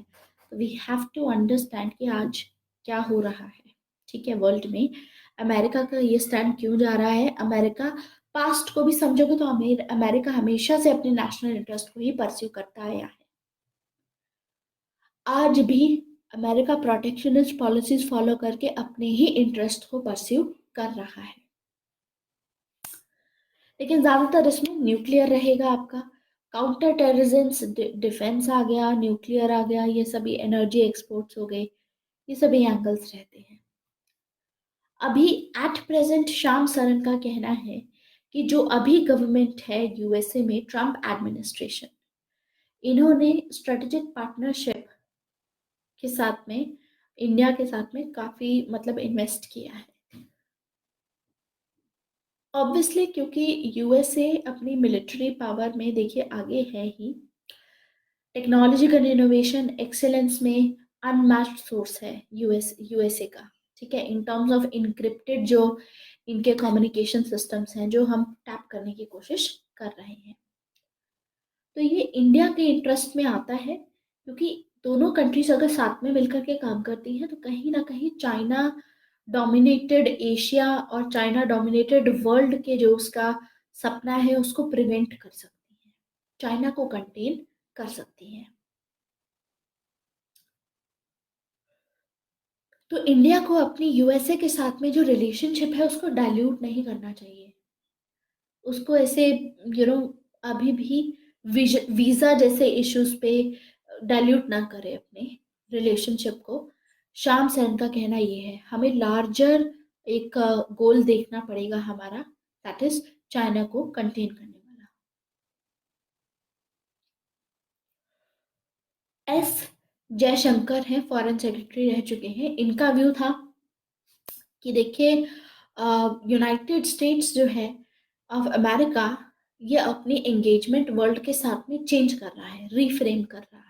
तो वी हैव टू अंडरस्टैंड कि आज क्या हो रहा है, ठीक है, वर्ल्ड में अमेरिका का ये स्टैंड क्यों जा रहा है। अमेरिका पास्ट को भी समझोगे तो अमेरिका हमेशा से अपने नेशनल इंटरेस्ट को ही परस्यू करता आया है। आज भी अमेरिका प्रोटेक्शनिस्ट पॉलिसीज फॉलो करके अपने ही इंटरेस्ट को परस्यू कर रहा है, लेकिन ज्यादातर इसमें न्यूक्लियर रहेगा आपका। काउंटर टेररिज्म, डिफेंस आ गया, न्यूक्लियर आ गया, ये सभी एनर्जी एक्सपोर्ट्स हो गए, ये सभी एंगल्स रहते हैं। अभी एट प्रेजेंट श्याम सरन का कहना है कि जो अभी गवर्नमेंट है यूएसए में, ट्रम्प एडमिनिस्ट्रेशन, इन्होंने स्ट्रेटेजिक पार्टनरशिप के साथ में इंडिया के साथ में काफी मतलब इन्वेस्ट किया है। ऑब्वियसली क्योंकि यूएसए अपनी मिलिट्री पावर में देखिए आगे है ही, टेक्नोलॉजिकल इनोवेशन एक्सेलेंस में अनमैच्ड सोर्स है यूएसए का। ठीक है, इन टर्म्स ऑफ इनक्रिप्टेड जो इनके कम्युनिकेशन सिस्टम्स हैं जो हम टैप करने की कोशिश कर रहे हैं, तो ये इंडिया के इंटरेस्ट में आता है, क्योंकि दोनों कंट्रीज अगर साथ में मिलकर के काम करती हैं तो कहीं ना कहीं चाइना डोमिनेटेड एशिया और चाइना डोमिनेटेड वर्ल्ड के जो उसका सपना है उसको प्रिवेंट कर सकती है, चाइना को कंटेन कर सकती है। तो इंडिया को अपनी यूएसए के साथ में जो रिलेशनशिप है उसको डाइल्यूट नहीं करना चाहिए, उसको ऐसे अभी भी वीजा जैसे इश्यूज पे डाइल्यूट ना करे अपने रिलेशनशिप को। श्याम सेन का कहना ये है, हमें लार्जर एक गोल देखना पड़ेगा हमारा, दैट इज चाइना को कंटेन करने वाला। एस जयशंकर हैं, फॉरेन सेक्रेटरी रह चुके हैं, इनका व्यू था कि देखिए यूनाइटेड स्टेट्स जो है ऑफ अमेरिका, ये अपनी एंगेजमेंट वर्ल्ड के साथ में चेंज कर रहा है, रीफ्रेम कर रहा है।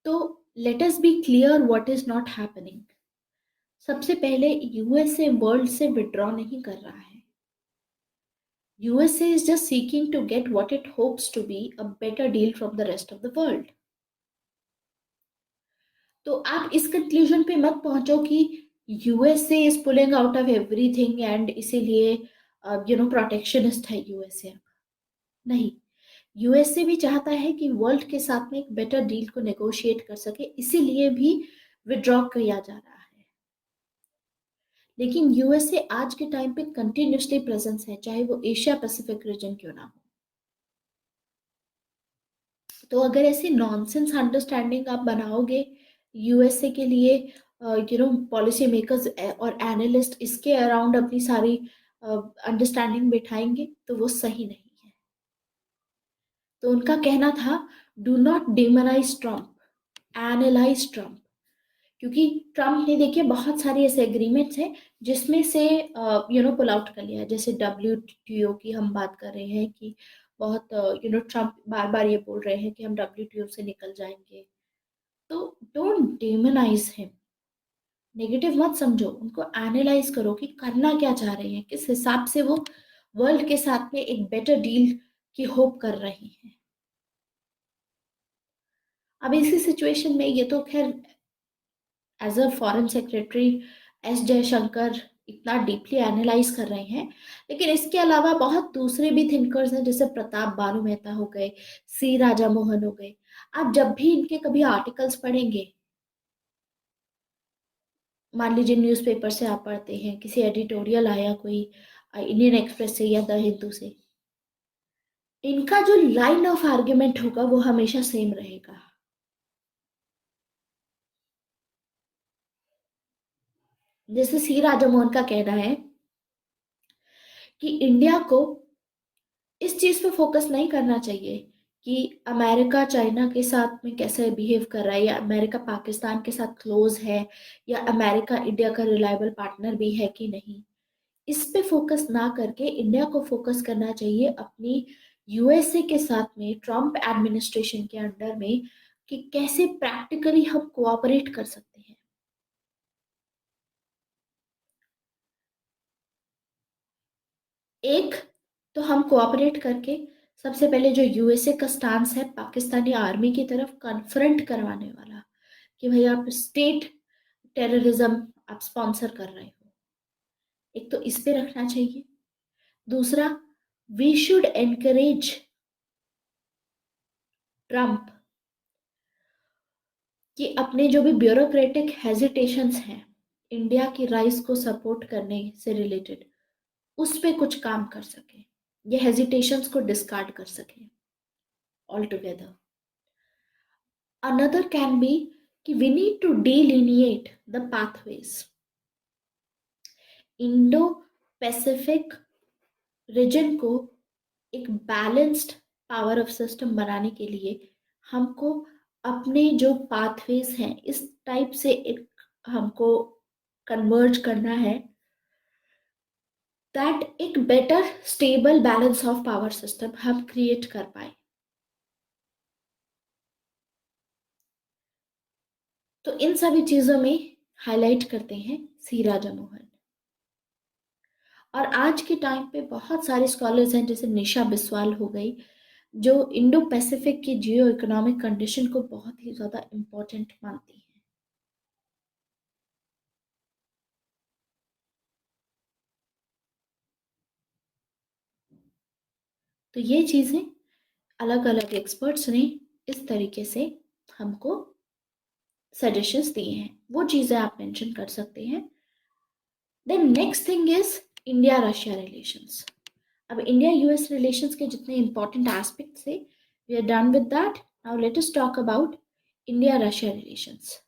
तो let us B clear what is not happening. सबसे पहले यूएसए वर्ल्ड से विड्रॉ नहीं कर रहा है, USA is just seeking to get what it hopes to be a better deal from the rest of the world. तो आप इस कंक्लूजन पे मत पहुंचो कि USA is pulling out of everything and इसीलिए प्रोटेक्शनिस्ट है यूएसए। नहीं, यूएसए भी चाहता है कि वर्ल्ड के साथ में एक बेटर डील को नेगोशिएट कर सके, इसीलिए भी विड्रॉ किया जा रहा है। लेकिन यूएसए आज के टाइम पे कंटिन्यूसली प्रेजेंस है, चाहे वो एशिया पैसिफिक रीजन क्यों ना हो। तो अगर ऐसी नॉनसेंस अंडरस्टैंडिंग आप बनाओगे यूएसए के लिए, पॉलिसी मेकर्स और एनालिस्ट इसके अराउंड अपनी सारी अंडरस्टैंडिंग बिठाएंगे, तो वो सही नहीं है। तो उनका कहना था, do not demonise Trump, analyse Trump. क्योंकि ट्रम्प ने देखिए बहुत सारी ऐसे एग्रीमेंट्स हैं जिसमें से पुल आउट कर लिया, जैसे डब्ल्यूटीओ की हम बात कर रहे हैं कि बहुत ट्रम्प बार बार ये बोल रहे हैं कि हम डब्ल्यूटीओ से निकल जाएंगे। तो डोंट डेमोनाइज हिम, नेगेटिव मत समझो उनको, एनालाइज करो कि करना क्या चाह रहे हैं, किस हिसाब से वो वर्ल्ड के साथ में एक बेटर डील की होप कर रहे हैं। अब इसी सिचुएशन में ये तो खैर as a foreign secretary S Jaishankar इतना डीपली एनालाइज कर रहे हैं, लेकिन इसके अलावा बहुत दूसरे भी थिंकर्स हैं, जैसे प्रताप बारू मेहता हो गए, सी राजा मोहन हो गए। आप जब भी इनके कभी आर्टिकल्स पढ़ेंगे, मान लीजिए न्यूज़पेपर से आप पढ़ते हैं, किसी एडिटोरियल आया कोई इंडियन एक्सप्रेस से या द हिंदू से, इनका जो लाइन ऑफ आर्ग्यूमेंट होगा वो हमेशा सेम रहेगा। जैसे सी राजा मोहन का कहना है कि इंडिया को इस चीज पे फोकस नहीं करना चाहिए कि अमेरिका चाइना के साथ में कैसे बिहेव कर रहा है, या अमेरिका पाकिस्तान के साथ क्लोज है, या अमेरिका इंडिया का रिलायबल पार्टनर भी है कि नहीं। इस पे फोकस ना करके इंडिया को फोकस करना चाहिए अपनी यूएसए के साथ में, ट्रम्प एडमिनिस्ट्रेशन के अंडर में, कि कैसे प्रैक्टिकली हम कोऑपरेट कर सकते हैं। एक, तो हम कोऑपरेट करके सबसे पहले जो यूएसए का स्टांस है पाकिस्तानी आर्मी की तरफ कन्फ्रंट करवाने वाला, कि भाई आप स्टेट टेररिज्म आप स्पॉन्सर कर रहे हो, एक तो इस पे रखना चाहिए। दूसरा, वी शुड एनकरेज ट्रम्प कि अपने जो भी ब्यूरोक्रेटिक हेजिटेशंस हैं इंडिया की राइस को सपोर्ट करने से रिलेटेड, उस पे कुछ काम कर सके, ये हेजिटेशंस को डिस्कार्ड कर सके all together. Another can be कि we need to delineate the pathways. Indo Pacific region को एक बैलेंस्ड पावर ऑफ सिस्टम बनाने के लिए हमको अपने जो पाथवेज हैं इस टाइप से एक हमको कन्वर्ज करना है, दैट एक better stable balance of power system हम क्रिएट कर पाए. तो इन सभी चीजों में हाईलाइट करते हैं सी राजा मोहन. और आज के टाइम पे बहुत सारे स्कॉलर्स हैं जैसे निशा बिस्वाल हो गई, जो इंडो पैसिफिक की जियो इकोनॉमिक कंडीशन को बहुत ही ज्यादा इम्पोर्टेंट मानती हैं. तो ये चीजें अलग अलग एक्सपर्ट्स ने इस तरीके से हमको सजेशंस दिए हैं, वो चीजें आप मेंशन कर सकते हैं. Then next thing is India Russia relations. अब इंडिया यूएस रिलेशंस के जितने इंपॉर्टेंट एस्पेक्ट थे, we are done with that. Now let us talk about India Russia relations.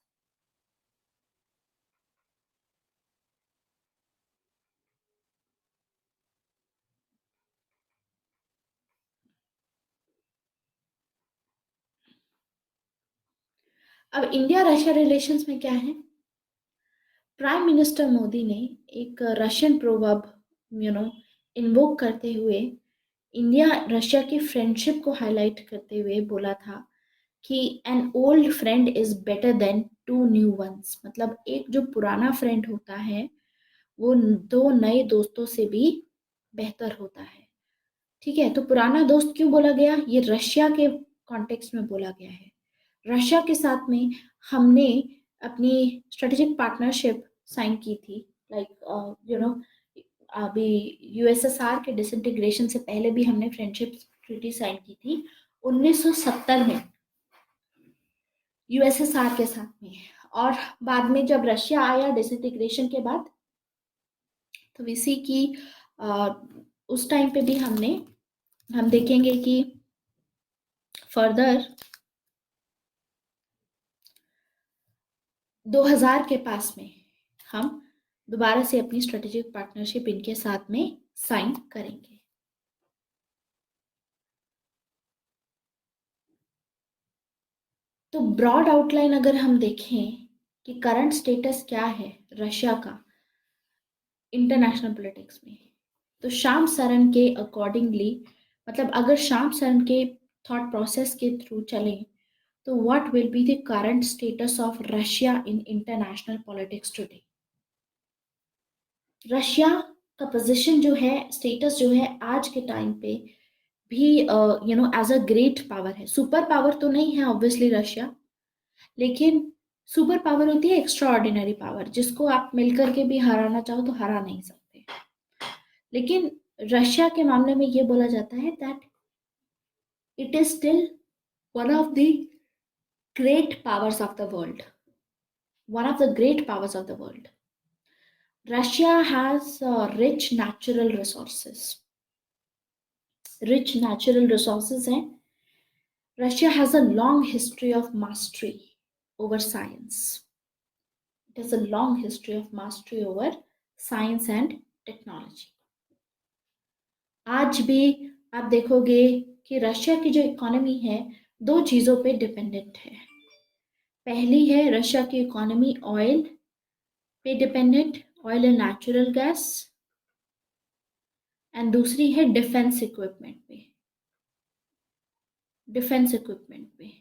अब इंडिया रशिया रिलेशंस में क्या है, प्राइम मिनिस्टर मोदी ने एक रशियन प्रोवर्ब इन्वोक करते हुए इंडिया रशिया की फ्रेंडशिप को हाईलाइट करते हुए बोला था कि an old friend is better than two new ones. मतलब एक जो पुराना फ्रेंड होता है वो दो नए दोस्तों से भी बेहतर होता है. ठीक है, तो पुराना दोस्त क्यों बोला गया, ये रशिया के कॉन्टेक्स्ट में बोला गया है. रशिया के साथ में हमने अपनी स्ट्रेटेजिक पार्टनरशिप साइन की थी, लाइक अभी यूएसएसआर के डिसइंटीग्रेशन से पहले भी हमने फ्रेंडशिप ट्रीटी साइन की थी 1970 में यूएसएसआर के साथ में. और बाद में जब रशिया आया डिसइंटीग्रेशन के बाद, तो इसी की अ, उस टाइम पे भी हम देखेंगे कि फर्दर 2000 के पास में हम दोबारा से अपनी स्ट्रेटेजिक पार्टनरशिप इनके साथ में साइन करेंगे. तो ब्रॉड आउटलाइन अगर हम देखें कि करंट स्टेटस क्या है रशिया का इंटरनेशनल पॉलिटिक्स में, तो शाम सरन के अकॉर्डिंगली, मतलब अगर शाम सरन के थॉट प्रोसेस के थ्रू चलें, तो what will be the current status of Russia in international politics today. Russia का पोजीशन जो है, स्टेटस जो है आज के टाइम पे भी एज अ ग्रेट पावर है. सुपर पावर तो नहीं है ऑब्वियसली रशिया, लेकिन सुपर पावर होती है एक्स्ट्रा ऑर्डिनरी पावर, जिसको आप मिलकर के भी हराना चाहो तो हरा नहीं सकते. लेकिन रशिया के मामले में ये बोला जाता है that it is still one of the great powers of the world, one of the great powers of the world. Russia has rich natural resources. Rich natural resources हैं. Russia has a long history of mastery over science. It has a long history of mastery over science and technology. आज भी आप देखोगे कि Russia की जो economy है दो चीजों पे डिपेंडेंट है. पहली है रशिया की इकोनॉमी ऑयल पे dependent, oil and natural gas, and दूसरी है डिफेंस इक्विपमेंट पे. डिफेंस इक्विपमेंट पे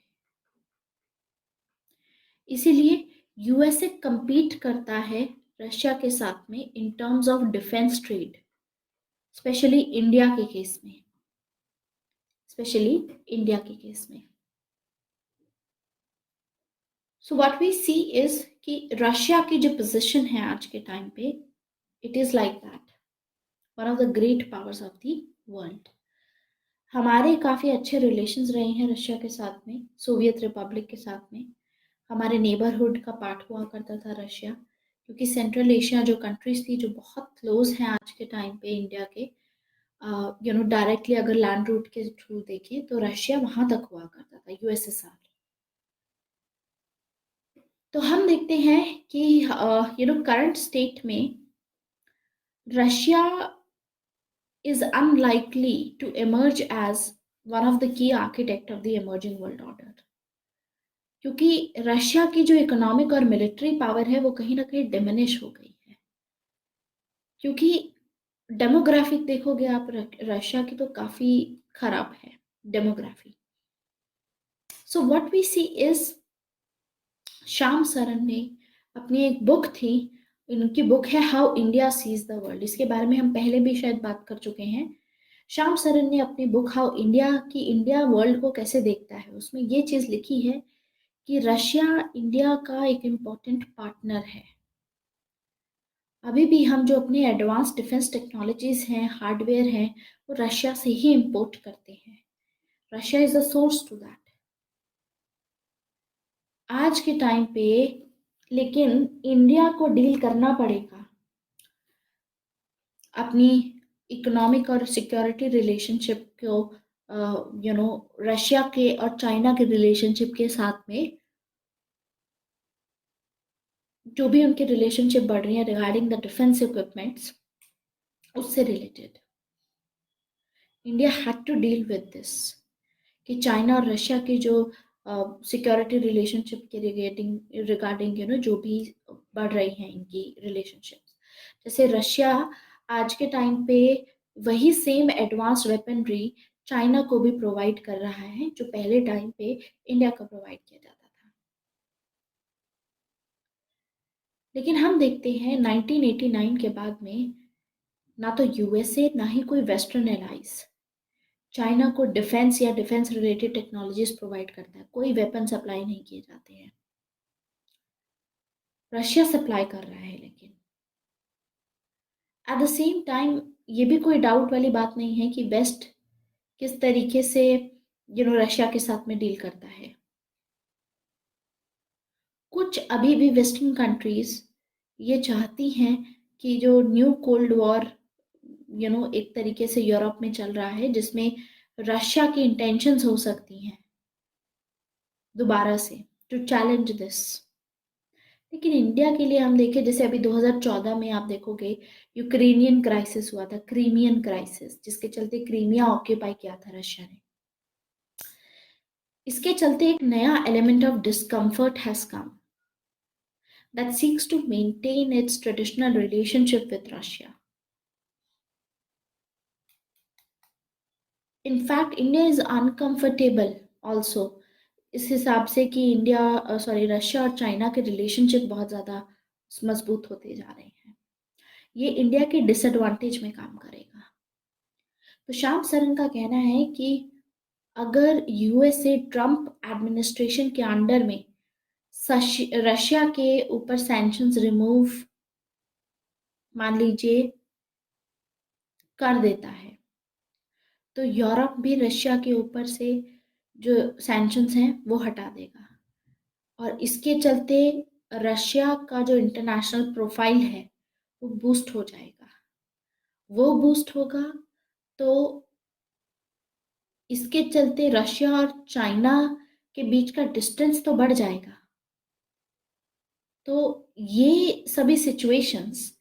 इसीलिए यूएसए compete करता है रशिया के साथ में in terms of defence trade, specially India के केस में, स्पेशली इंडिया के केस में. So what we see is कि रशिया की जो पोजीशन है आज के टाइम पे, it is like that. One of the great powers of the world. हमारे काफ़ी अच्छे रिलेशंस रहे हैं रशिया के साथ में, सोवियत रिपब्लिक के साथ में। हमारे नेबरहुड का पार्ट हुआ करता था रशिया, क्योंकि सेंट्रल एशिया जो कंट्रीज थी जो बहुत क्लोज हैं आज के टाइम पे इंडिया के, डायरेक्टली अगर लैंड रूट के थ्रू देखें तो रशिया वहां तक हुआ करता था, यूएसएसआर। तो हम देखते हैं कि करंट स्टेट में Russia is unlikely to emerge as one of the key architect of the emerging world order, क्योंकि रशिया की जो इकोनॉमिक और मिलिट्री पावर है वो कहीं ना कहीं डिमिनिश हो गई है। क्योंकि डेमोग्राफिक देखोगे आप, रशिया की तो काफी खराब है demography. So what we see is, Shyam Saran ने अपनी एक बुक थी, इनकी बुक है how India sees the world, इसके बारे में हम पहले भी शायद बात कर चुके हैं। श्याम सरन ने अपनी बुक हाउ इंडिया की इंडिया वर्ल्ड को कैसे देखता है, उसमें ये चीज लिखी है कि रशिया इंडिया का एक इम्पोर्टेंट पार्टनर है। अभी भी हम जो अपने एडवांस डिफेंस टेक्नोलॉजीज हैं, हार्डवेयर हैं, वो रशिया से ही इंपोर्ट करते हैं। Russia is a source to that आज के टाइम पे। लेकिन इंडिया को डील करना पड़ेगा अपनी इकोनॉमिक और सिक्योरिटी रिलेशनशिप को रशिया के और चाइना के रिलेशनशिप के साथ में, जो भी उनके रिलेशनशिप बढ़ रही है रिगार्डिंग द डिफेंस इक्विपमेंट्स, उससे related India had to deal with this, कि चाइना और रशिया की जो सिक्योरिटी रिलेशनशिप के रिगार्डिंग जो भी बढ़ रही हैं इनकी रिलेशनशिप, जैसे रशिया आज के टाइम पे वही सेम एडवांस वेपनरी चाइना को भी प्रोवाइड कर रहा है जो पहले टाइम पे इंडिया को प्रोवाइड किया जाता था। लेकिन हम देखते हैं 1989 के बाद में ना तो यूएसए ना ही कोई वेस्टर्न एलाइज चाइना को डिफेंस या डिफेंस रिलेटेड टेक्नोलॉजीज प्रोवाइड करता है, कोई वेपन सप्लाई नहीं किए जाते हैं, रशिया सप्लाई कर रहा है। लेकिन एट द सेम टाइम ये भी कोई डाउट वाली बात नहीं है कि वेस्ट किस तरीके से रशिया के साथ में डील करता है। कुछ अभी भी वेस्टर्न कंट्रीज ये चाहती हैं कि जो न्यू कोल्ड वॉर एक तरीके से यूरोप में चल रहा है, जिसमें रशिया की इंटेंशंस हो सकती हैं दोबारा से टू चैलेंज दिस। लेकिन इंडिया के लिए हम देखें, जैसे अभी 2014 में आप देखोगे यूक्रेनियन क्राइसिस हुआ था, क्रीमियन क्राइसिस, जिसके चलते क्रीमिया ऑक्यूपाई किया था रशिया ने। इसके चलते एक नया element of discomfort has come that seeks to maintain its traditional relationship with Russia. In fact, India is uncomfortable also इस हिसाब से कि रशिया और चाइना के रिलेशनशिप बहुत ज़्यादा मजबूत होते जा रहे हैं। ये इंडिया के डिसएडवांटेज में काम करेगा। तो श्याम सरन का कहना है कि अगर यूएसए ट्रम्प एडमिनिस्ट्रेशन के अंडर में रशिया के ऊपर सैंक्शंस रिमूव मान लीजिए कर देता है, तो यूरोप भी रशिया के ऊपर से जो सैंक्शंस हैं वो हटा देगा, और इसके चलते रशिया का जो इंटरनेशनल प्रोफाइल है वो बूस्ट हो जाएगा। वो बूस्ट होगा तो इसके चलते रशिया और चाइना के बीच का डिस्टेंस तो बढ़ जाएगा। तो ये सभी सिचुएशंस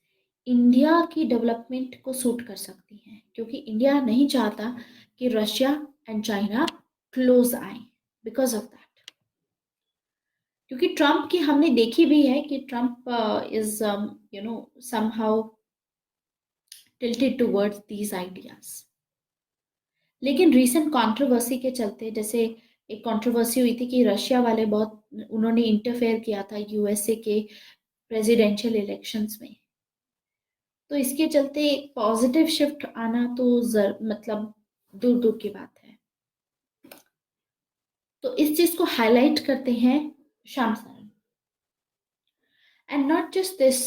इंडिया की डेवलपमेंट को सूट कर सकती हैं, क्योंकि इंडिया नहीं चाहता कि रशिया एंड चाइना क्लोज आए बिकॉज ऑफ दैट। क्योंकि ट्रम्प की हमने देखी भी है कि Trump is somehow tilted towards these ideas. लेकिन रीसेंट कंट्रोवर्सी के चलते, जैसे एक कंट्रोवर्सी हुई थी कि रशिया वाले बहुत उन्होंने इंटरफेयर किया था यूएसए के प्रेसिडेंशियल इलेक्शंस में, तो इसके चलते एक पॉजिटिव शिफ्ट आना तो मतलब दूर दूर की बात है। तो इस चीज को हाईलाइट करते हैं Shyam Saran. And not just this,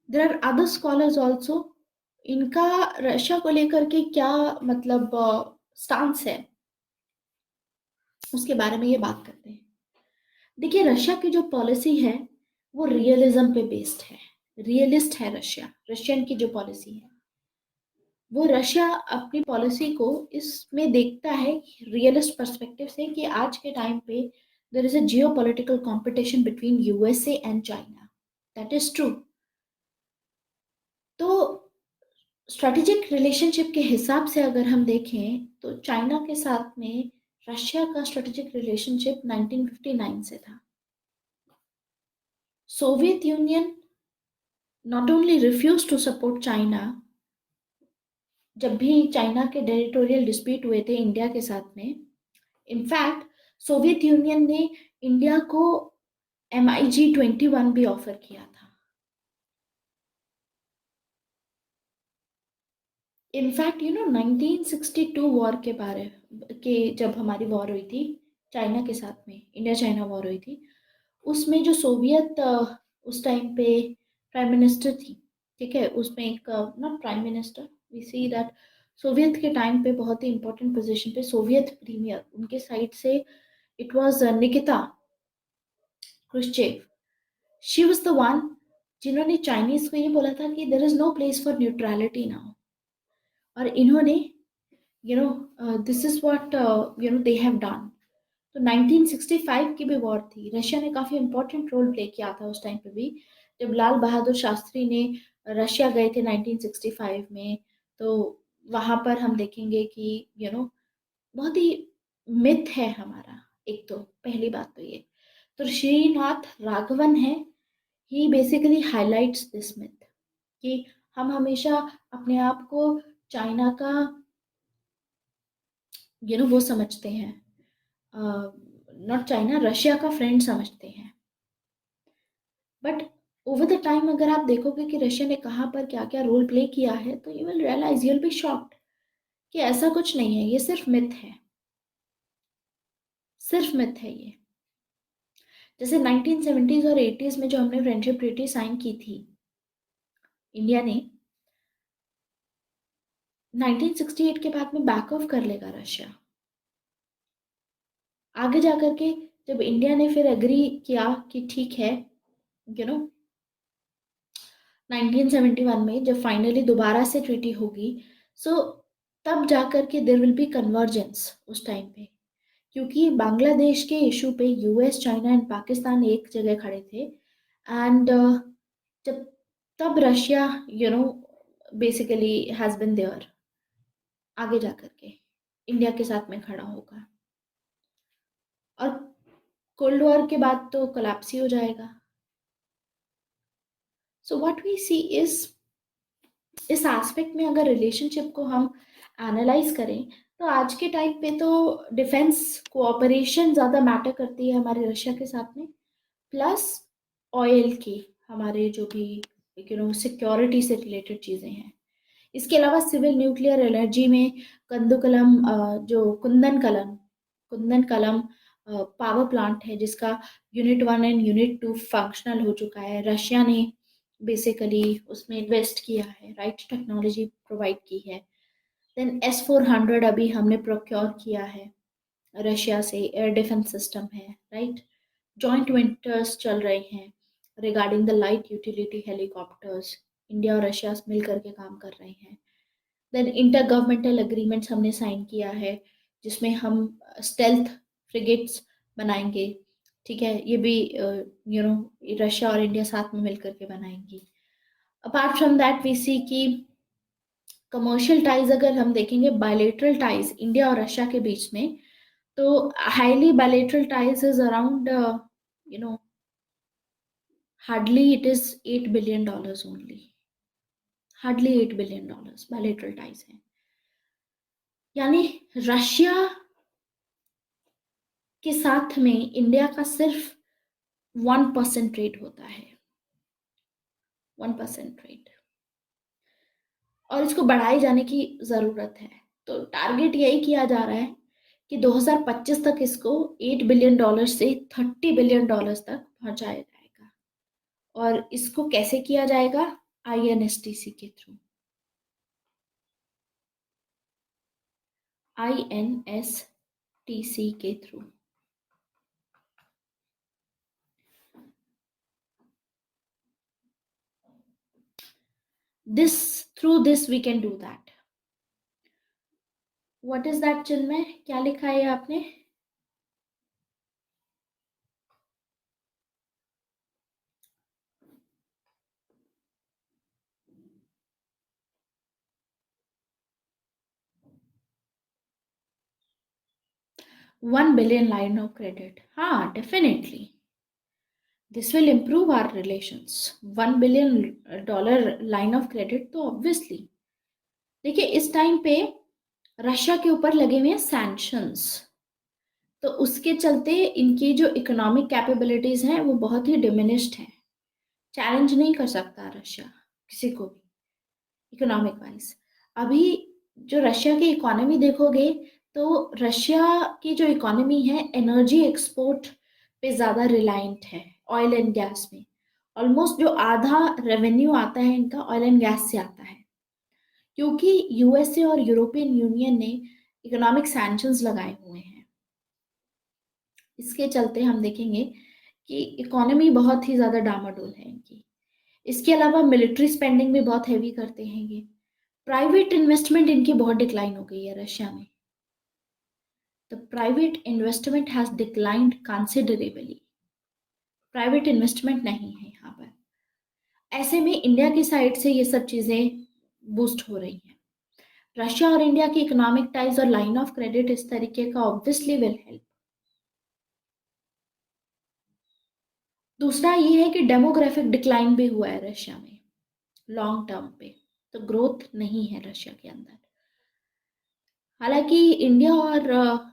there are other scholars also इनका रशिया को लेकर के क्या मतलब स्टांस है, उसके बारे में ये बात करते हैं। देखिए, रशिया की जो पॉलिसी है वो रियलिज्म पे बेस्ड है, रियलिस्ट है रशिया। रशियन की जो पॉलिसी है वो, रशिया अपनी पॉलिसी को इसमें देखता है रियलिस्ट पर्सपेक्टिव से कि आज के टाइम पे there is a geo political competition between USA and China. That is true. तो स्ट्रेटेजिक रिलेशनशिप के हिसाब से अगर हम देखें तो चाइना के साथ में रशिया का स्ट्रेटेजिक रिलेशनशिप 1959 से था। Soviet Union not only refuse to support China, जब भी चाइना के टेरिटोरियल डिस्प्यूट हुए थे इंडिया के साथ में, इनफैक्ट सोवियत यूनियन ने इंडिया को MiG-21 भी ऑफर किया था। इनफैक्ट 1962 वॉर के बारे के, जब हमारी वॉर हुई थी चाइना के साथ में, इंडिया चाइना वॉर हुई थी, उसमें जो सोवियत उस टाइम पे प्राइम मिनिस्टर थी, ठीक है, उसमें एक not prime minister, we see that Soviet के टाइम पे बहुत ही इंपॉर्टेंट पोजीशन पे सोवियत प्रीमियर उनके साइड से, it was Nikita Khrushchev. She was the one जिन्होंने चाइनीज को ये बोला था कि there is no place for neutrality now, और इन्होंने this is what they have done. तो 1965 की भी वॉर थी, रशिया ने काफी इंपॉर्टेंट रोल प्ले किया था उस टाइम पे भी, जब लाल बहादुर शास्त्री ने रशिया गए थे 1965 में। तो वहां पर हम देखेंगे कि बहुत ही मिथ है हमारा। एक तो पहली बात तो ये, तो श्रीनाथ राघवन है, ही बेसिकली हाईलाइट्स दिस मिथ कि हम हमेशा अपने आप को चाइना का वो समझते हैं, नॉट चाइना, रशिया का फ्रेंड समझते हैं। बट ओवर द टाइम अगर आप देखोगे कि रशिया ने कहाँ पर क्या क्या रोल प्ले किया है, तो you will realise, you will be shocked कि ऐसा कुछ नहीं है, ये सिर्फ मिथ है, सिर्फ मिथ है ये। जैसे 1970s और 80s में जो हमने फ्रेंडशिप ट्रीटी साइन की थी इंडिया ने, 1968 के बाद में बैक ऑफ कर लेगा रशिया। आगे जाकर के जब इंडिया ने फिर एग्री किया कि ठीक है, यू नो 1971 में जब फाइनली दोबारा से ट्रीटी होगी, सो तब जाकर के देर विल बी कन्वर्जेंस उस टाइम पे, क्योंकि बांग्लादेश के इशू पे यूएस, चाइना एंड पाकिस्तान एक जगह खड़े थे। एंड जब तब Russia basically has been there, आगे जाकर के इंडिया के साथ में खड़ा होगा, और कोल्ड वॉर के बाद तो कोलैप्स ही हो जाएगा। So what we see is, इस एस्पेक्ट में अगर रिलेशनशिप को हम एनालाइज करें, तो आज के टाइम पे तो डिफेंस कोऑपरेशन ज़्यादा मैटर करती है हमारे रशिया के साथ में, प्लस ऑयल की हमारे जो भी सिक्योरिटी से रिलेटेड चीज़ें हैं। इसके अलावा सिविल न्यूक्लियर एनर्जी में कंदुकलम, जो कुंदन कलम पावर प्लांट है, जिसका यूनिट 1 एंड यूनिट 2 फंक्शनल हो चुका है, रशिया ने बेसिकली उसमें इन्वेस्ट किया है, राइट, टेक्नोलॉजी प्रोवाइड की है। देन S-400 अभी हमने प्रोक्योर किया है रशिया से, एयर डिफेंस सिस्टम है, राइट। जॉइंट वेंचर्स चल रहे हैं regarding the light utility helicopters, India और रशिया मिल करके काम कर रहे हैं। देन इंटर गवर्नमेंटल एग्रीमेंट्स हमने साइन किया है, जिसमें हम स्टेल्थ फ्रिगेट्स बनाएंगे, ठीक है, ये भी रशिया और इंडिया साथ में मिल करके बनाएंगी। अपार्ट फ्रॉम दैट वी सी कि कमर्शियल टाइज अगर हम देखेंगे, बायलेटरल टाइज इंडिया और रशिया के बीच में, तो highly bilateral ties is around hardly it is $8 billion only, hardly $8 billion bilateral ties है। यानी रशिया के साथ में इंडिया का सिर्फ 1% ट्रेड होता है, 1% ट्रेड, और इसको बढ़ाए जाने की जरूरत है। तो टारगेट यही किया जा रहा है कि 2025 तक इसको $8 बिलियन से $30 बिलियन तक पहुंचाया जाएगा। और इसको कैसे किया जाएगा? INSTC के थ्रू। INSTC के through. Through this we can do that. What is that चिन्मय? क्या लिखा है आपने? $1 billion line of credit. हाँ, definitely. This will improve our relations. $1 billion line of credit तो obviously. देखिए इस टाइम पे रशिया के ऊपर लगे हुए हैं सैंक्शंस, तो उसके चलते इनकी जो इकोनॉमिक कैपेबिलिटीज हैं वो बहुत ही डिमिनिश्ड हैं। चैलेंज नहीं कर सकता रशिया किसी को भी इकोनॉमिक वाइज। अभी जो रशिया की इकोनॉमी देखोगे तो रशिया की जो इकोनॉमी है एनर्जी एक्सपोर्ट पे ज़्यादा रिलायंट है, ऑयल एंड गैस में। ऑलमोस्ट जो आधा रेवेन्यू आता है इनका ऑयल एंड गैस से आता है, क्योंकि यूएसए और यूरोपियन यूनियन ने इकोनॉमिक सैंक्शंस लगाए हुए हैं। इसके चलते हम देखेंगे कि इकोनॉमी बहुत ही ज़्यादा डामाडोल है इनकी। इसके अलावा मिलिट्री स्पेंडिंग भी बहुत हैवी करते हैं ये। प्राइवेट इन्वेस्टमेंट इनकी बहुत डिक्लाइन हो गई है रशिया में। The private investment has declined considerably. Private investment नहीं है यहाँ पर। ऐसे में इंडिया की साइड से ये सब चीज़ें बूस्ट हो रही हैं। रशिया और इंडिया की इकोनॉमिक टाइज और लाइन ऑफ क्रेडिट इस तरीके का ऑब्वियसली विल हेल्प। दूसरा ये है कि डेमोग्राफिक डिक्लाइन भी हुआ है रशिया में लॉन्ग टर्म पे, तो ग्रोथ नहीं है रशिया के अंदर। हालांकि इंडिया और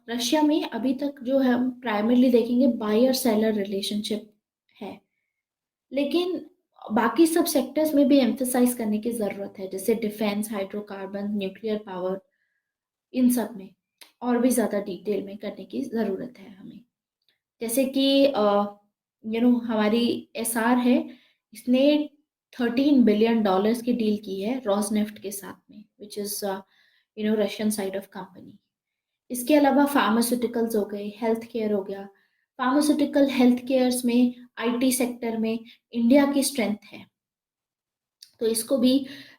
रशिया में अभी तक जो है हम प्राइमरली देखेंगे बायर सेलर रिलेशनशिप है, लेकिन बाकी सब सेक्टर्स में भी एम्फेसाइज करने की ज़रूरत है, जैसे डिफेंस, हाइड्रोकार्बन, न्यूक्लियर पावर, इन सब में और भी ज़्यादा डिटेल में करने की ज़रूरत है हमें। जैसे कि हमारी एसआर है, इसने $13 बिलियन की डील की है रॉसनेफ्ट के साथ में, which is Russian side of company. इसके अलावा फार्मास्यूटिकल्स हो गए, हेल्थ केयर हो गया। फार्मास्यूटिकल हेल्थ केयर्स में, आईटी सेक्टर में इंडिया की स्ट्रेंथ है, तो इसको भी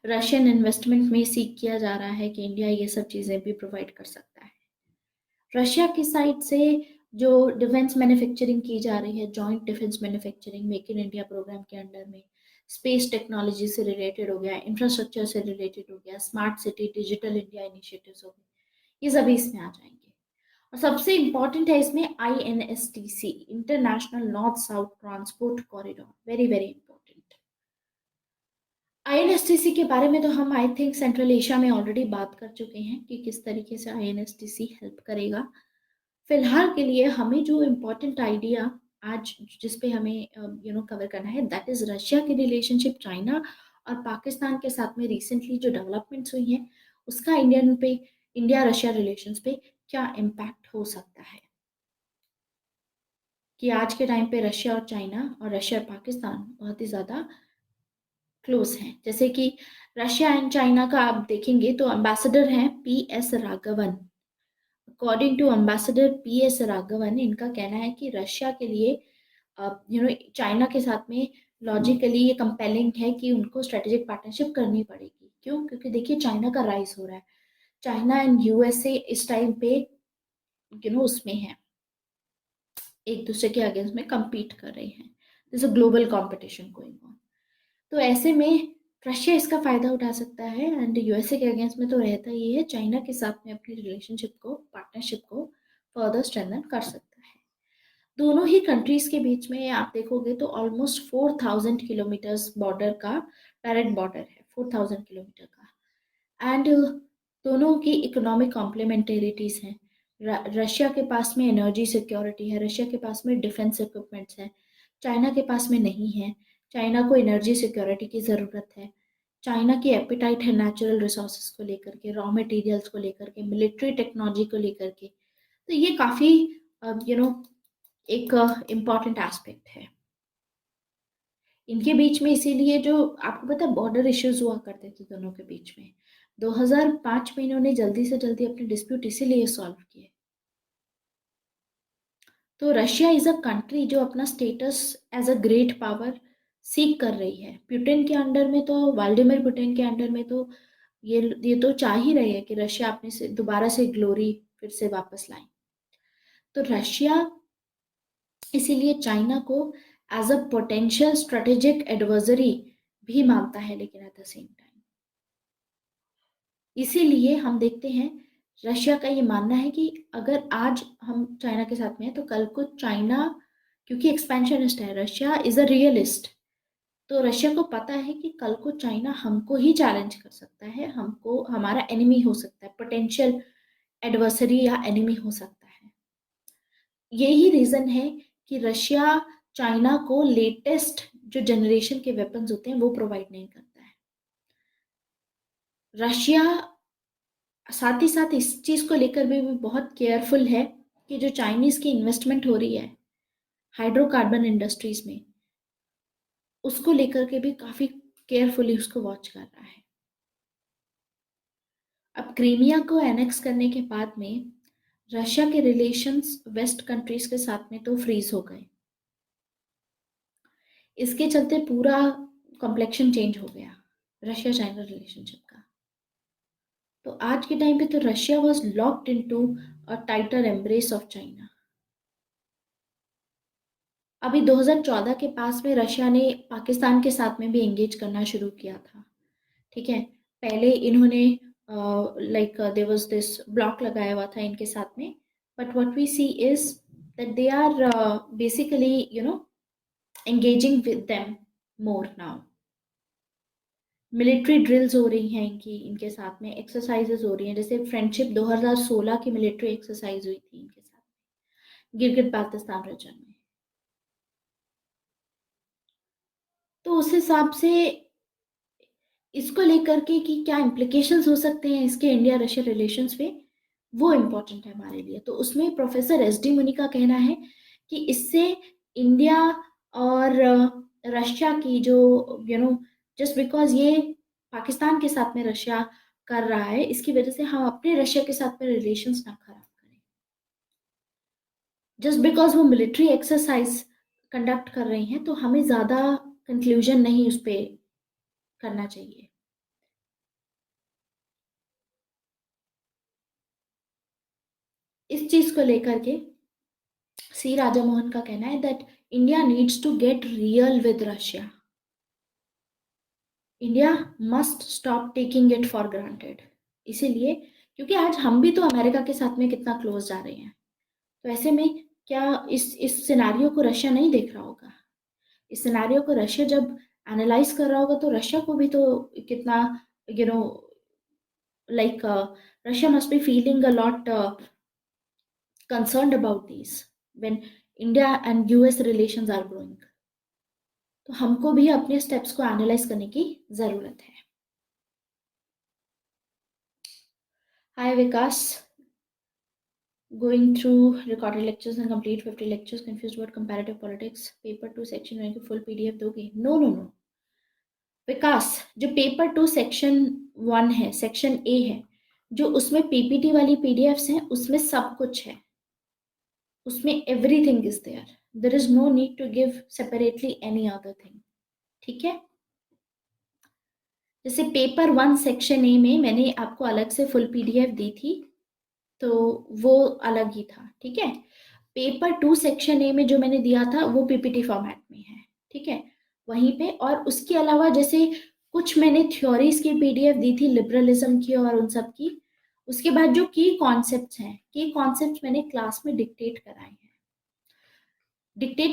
रशियन इन्वेस्टमेंट में सीख किया जा रहा है कि इंडिया ये सब चीज़ें भी प्रोवाइड कर सकता है। रशिया की साइड से जो डिफेंस मैन्युफैक्चरिंग की जा रही है, joint defence manufacturing make in India programme के अंडर में, स्पेस टेक्नोलॉजी से रिलेटेड हो गया, इंफ्रास्ट्रक्चर से रिलेटेड हो गया, smart city, digital India initiatives हो गए, ये सभी इसमें आ जाएंगे। और सबसे इंपॉर्टेंट है इसमें INSTC, international north south transport corridor, very very important. INSTC के बारे में तो हम आई थिंक सेंट्रल एशिया में ऑलरेडी बात कर चुके हैं कि किस तरीके से INSTC हेल्प करेगा। फिलहाल के लिए हमें जो इम्पोर्टेंट आइडिया आज जिस पे हमें कवर करना है, दैट इज रशिया की रिलेशनशिप चाइना और पाकिस्तान के साथ में रिसेंटली जो डेवलपमेंट्स हुई हैं उसका इंडिया रशिया रिलेशंस पे क्या इम्पैक्ट हो सकता है। कि आज के टाइम पे रशिया और चाइना और रशिया और पाकिस्तान बहुत ही ज़्यादा क्लोज हैं। जैसे कि रशिया एंड चाइना का आप देखेंगे तो एम्बेसडर हैं PS Raghavan. According to ambassador PS Raghavan, इनका कहना है कि रशिया के लिए चाइना के साथ में लॉजिकली ये कंपेलिंग है कि उनको स्ट्रेटेजिक पार्टनरशिप करनी पड़ेगी। क्यों? क्योंकि देखिए चाइना का राइज हो रहा है, चाइना एंड यूएसए इस टाइम पे उसमें है, एक दूसरे के अगेंस्ट में compete कर रहे हैं। This a global competition going on. तो ऐसे में रशिया इसका फायदा उठा सकता है एंड यूएसए के अगेंस्ट में तो रहता ही है, चाइना के साथ में अपनी रिलेशनशिप को, पार्टनरशिप को फर्दर स्ट्रेंथन कर सकता है। दोनों ही कंट्रीज के बीच में आप देखोगे तो ऑलमोस्ट 4000 किलोमीटर्स बॉर्डर का डायरेक्ट बॉर्डर है, 4000 किलोमीटर का। एंड दोनों की इकोनॉमिक कॉम्प्लीमेंटेरिटीज हैं। रशिया के पास में एनर्जी सिक्योरिटी है, रशिया के पास में डिफेंस इक्विपमेंट्स है, चाइना के पास में नहीं है। चाइना को एनर्जी सिक्योरिटी की ज़रूरत है, चाइना की एपिटाइट है नेचुरल रिसोर्सेज को लेकर के, रॉ मटेरियल्स को लेकर के, मिलिट्री टेक्नोलॉजी को लेकर के। तो ये काफ़ी एक इम्पॉर्टेंट एस्पेक्ट है इनके बीच में। इसीलिए जो आपको पता है बॉर्डर इश्यूज हुआ करते थे दोनों के बीच में, 2005 में इन्होंने जल्दी से जल्दी अपने डिस्प्यूट इसीलिए सॉल्व किए। तो रशिया इज अ कंट्री जो अपना status as a great power seek कर रही है। पुतिन के अंडर में तो, व्लादिमीर पुतिन के अंडर में तो ये तो चाह ही रहे हैं कि रशिया अपने से दोबारा से ग्लोरी फिर से वापस लाए। तो रशिया इसीलिए चाइना को as a potential strategic adversary भी मानता है, लेकिन एट द सेम टाइम इसीलिए हम देखते हैं रशिया का ये मानना है कि अगर आज हम चाइना के साथ में हैं तो कल को चाइना, क्योंकि एक्सपेंशनिस्ट है, रशिया इज अ रियलिस्ट, तो रशिया को पता है कि कल को चाइना हमको ही चैलेंज कर सकता है, हमको हमारा एनिमी हो सकता है, पोटेंशियल एडवर्सरी या एनिमी हो सकता है। यही रीजन है कि रशिया चाइना को लेटेस्ट जो जनरेशन के वेपन्स होते हैं वो प्रोवाइड नहीं करता है। रशिया साथ ही साथ इस चीज को लेकर भी बहुत केयरफुल है कि जो चाइनीज की इन्वेस्टमेंट हो रही है हाइड्रोकार्बन इंडस्ट्रीज में, उसको लेकर के भी काफी केयरफुली उसको वॉच कर रहा है। अब क्रीमिया को एनेक्स करने के बाद में रशिया के रिलेशंस वेस्ट कंट्रीज के साथ में तो फ्रीज हो गए। इसके चलते पूरा कॉम्प्लेक्शन चेंज हो गया रशिया चाइना रिलेशनशिप का। तो आज के टाइम पे तो Russia was locked into a tighter embrace of China. अभी 2014 के पास में रशिया ने पाकिस्तान के साथ में भी एंगेज करना शुरू किया था। ठीक है, पहले इन्होंने like there was this block लगाया हुआ था इनके साथ में, but what we see is that they are basically engaging with them more now. Military drills हो रही हैं इनके साथ में, एक्सरसाइजेस हो रही हैं, जैसे फ्रेंडशिप 2016 की मिलिट्री एक्सरसाइज हुई थी इनके साथ गिलगित बाल्टिस्तान रीजन में। तो उस हिसाब से इसको लेकर के कि क्या इम्प्लीकेशंस हो सकते हैं इसके इंडिया रशिया रिलेशंस पे, वो इम्पोर्टेंट है हमारे लिए। तो उसमें प्रोफेसर एस डी मुनि का कहना है कि इससे इंडिया और रशिया की जो जस्ट बिकॉज ये पाकिस्तान के साथ में रशिया कर रहा है, इसकी वजह से हम अपने रशिया के साथ में रिलेशंस ना खराब करें। जस्ट बिकॉज वो मिलिट्री एक्सरसाइज कंडक्ट कर रही हैं तो हमें ज़्यादा कंक्लूजन नहीं उस पर करना चाहिए। इस चीज को लेकर के सी राजा मोहन का कहना है that India needs to get real with Russia. India must stop taking it for granted. इसीलिए क्योंकि आज हम भी तो अमेरिका के साथ में कितना क्लोज जा रहे हैं, तो ऐसे में क्या इस सिनेरियो को रशिया नहीं देख रहा होगा? इस सिनेरियो को रशिया जब एनालाइज कर रहा होगा तो रशिया को भी तो कितना you know like Russia must be feeling a lot concerned about these when India and US relations are growing. तो हमको भी अपने स्टेप्स को एनालाइज करने की जरूरत है। हाय विकास, going through recorded lectures and complete 50 lectures, confused about comparative politics, paper 2 section 1 की full PDF दोगे? नो नो नो विकास, जो पेपर 2 सेक्शन 1 है, सेक्शन ए है, जो उसमें पीपीटी वाली पीडीएफ्स हैं उसमें सब कुछ है, उसमें everything is there, there is no need to give separately any other thing. ठीक है, जैसे पेपर 1 सेक्शन ए में मैंने आपको अलग से फुल पीडीएफ दी थी, तो वो अलग ही था। ठीक है, पेपर 2 सेक्शन ए में जो मैंने दिया था वो पीपीटी फॉर्मेट में है। ठीक है, वहीं पे, और उसके अलावा जैसे कुछ मैंने थ्योरीज की पीडीएफ दी थी लिबरलिज्म की और उन सब की, उसके बाद जो की कॉन्सेप्ट्स हैं, की कॉन्सेप्ट्स मैंने क्लास में डिक्टेट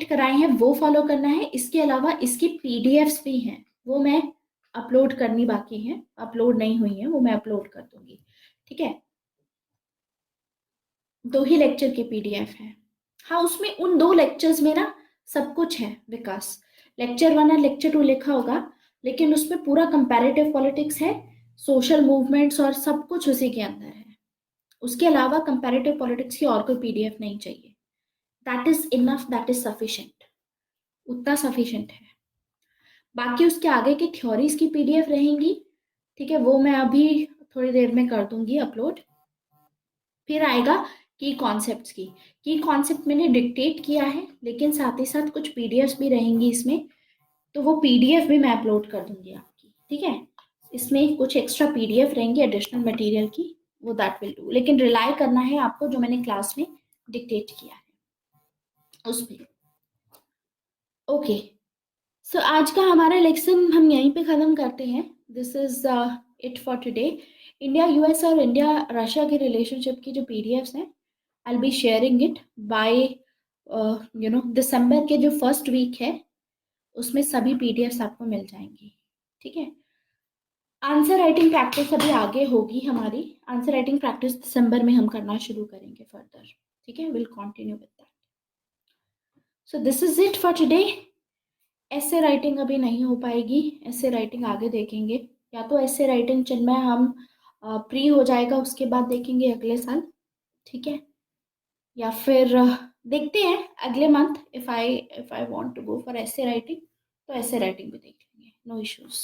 कराए हैं वो फॉलो करना है। इसके अलावा इसकी पीडीएफ्स भी हैं, वो मैं अपलोड करनी बाकी है, अपलोड नहीं हुई है, वो मैं अपलोड कर दूंगी। ठीक है, 2 ही लेक्चर की पीडीएफ है। हाँ, उसमें उन 2 लेक्चर्स में ना सब कुछ है विकास, लेक्चर 1 और लेक्चर 2 लिखा होगा, लेकिन उसमें पूरा कंपैरेटिव पॉलिटिक्स है, सोशल मूवमेंट्स और सब कुछ उसी के अंदर है। उसके अलावा कंपैरेटिव पॉलिटिक्स की और कोई पीडीएफ नहीं चाहिए। That is enough, that is sufficient, उतना सफिशिएंट है। बाकी उसके आगे की थ्योरीज की पीडीएफ रहेंगी। ठीक है, वो मैं अभी थोड़ी देर में कर दूंगी अपलोड। फिर आएगा की कॉन्सेप्ट्स की कॉन्सेप्ट मैंने डिक्टेट किया है, लेकिन साथ ही साथ कुछ पीडीएफ भी रहेंगी इसमें, तो वो पीडीएफ भी मैं अपलोड कर दूंगी आपकी, ठीक है। इसमें कुछ एक्स्ट्रा पीडीएफ रहेंगी एडिशनल मटेरियल की, वो दैट विल डू, लेकिन रिलाई करना है आपको जो मैंने क्लास में डिक्टेट किया है उस पर। ओके, सो आज का हमारा लेक्सन हम यहीं पे ख़त्म करते हैं। This is it for today. India US और इंडिया रशिया के रिलेशनशिप की जो पीडीएफ्स हैं, I will be sharing it by December के जो फर्स्ट वीक है उसमें सभी पीडीएफ्स आपको मिल जाएंगी, ठीक है। आंसर राइटिंग प्रैक्टिस अभी आगे होगी हमारी। आंसर राइटिंग प्रैक्टिस दिसंबर में हम करना शुरू करेंगे फर्दर, ठीक है। Will continue with that. So this is it for today. ऐसे राइटिंग अभी नहीं हो पाएगी, ऐसे राइटिंग आगे देखेंगे, या तो ऐसे राइटिंग चिन्मय हम प्री हो जाएगा उसके बाद देखेंगे अगले साल, ठीक है। या फिर देखते हैं अगले month, if I want to go for essay writing तो ऐसे राइटिंग भी देख लेंगे, नो इश्यूज।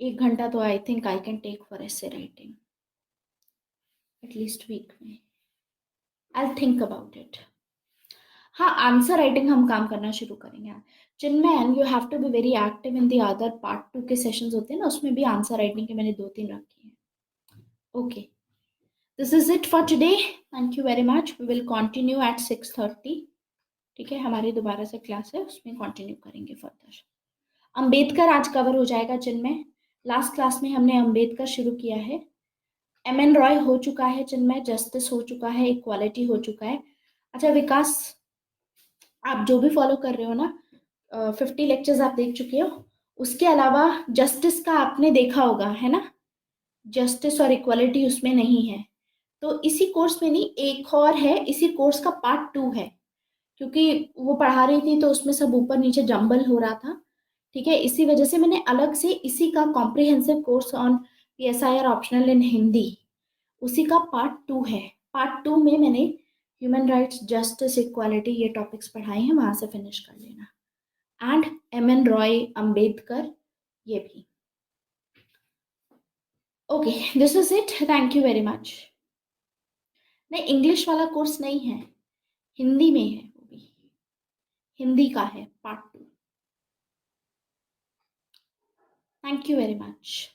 1 घंटा तो I think I can take for essay writing at least week में। I think about it. हाँ, आंसर राइटिंग हम काम करना शुरू करेंगे जिनमें, and you have to be very active in the other part 2 के सेशंस होते हैं ना, उसमें भी आंसर राइटिंग के मैंने 2-3 रखे हैं। Okay, this is it for today. Thank you very much. We will continue at 6:30, ठीक है। हमारी दोबारा से क्लास है, उसमें कंटिन्यू करेंगे फर्दर। अंबेडकर आज कवर हो जाएगा जिनमें। लास्ट क्लास में हमने अंबेडकर शुरू किया है। एम एन रॉय हो चुका है जिनमें, जस्टिस हो चुका है, इक्वालिटी हो चुका है। अच्छा विकास, आप जो भी फॉलो कर रहे हो ना, 50 लेक्चर्स आप देख चुके हो, उसके अलावा जस्टिस का आपने देखा होगा, है ना। जस्टिस और इक्वालिटी उसमें नहीं है, तो इसी कोर्स में नहीं, एक और है, इसी कोर्स का पार्ट 2 है, क्योंकि वो पढ़ा रही थी तो उसमें सब ऊपर नीचे जंबल हो रहा था, ठीक है। इसी वजह से मैंने अलग से इसी का comprehensive course on PSI R optional in Hindi, उसी का पार्ट 2 है। पार्ट 2 में मैंने ह्यूमन राइट्स, जस्टिस, इक्वालिटी ये टॉपिक्स पढ़ाए हैं, वहां से फिनिश कर लेना। एंड एम एन रॉय, अंबेडकर, ये भी। Okay, this is it, thank you very much. नहीं, इंग्लिश वाला कोर्स नहीं है, हिंदी में है, वो भी हिंदी का है part 2। Thank you very much.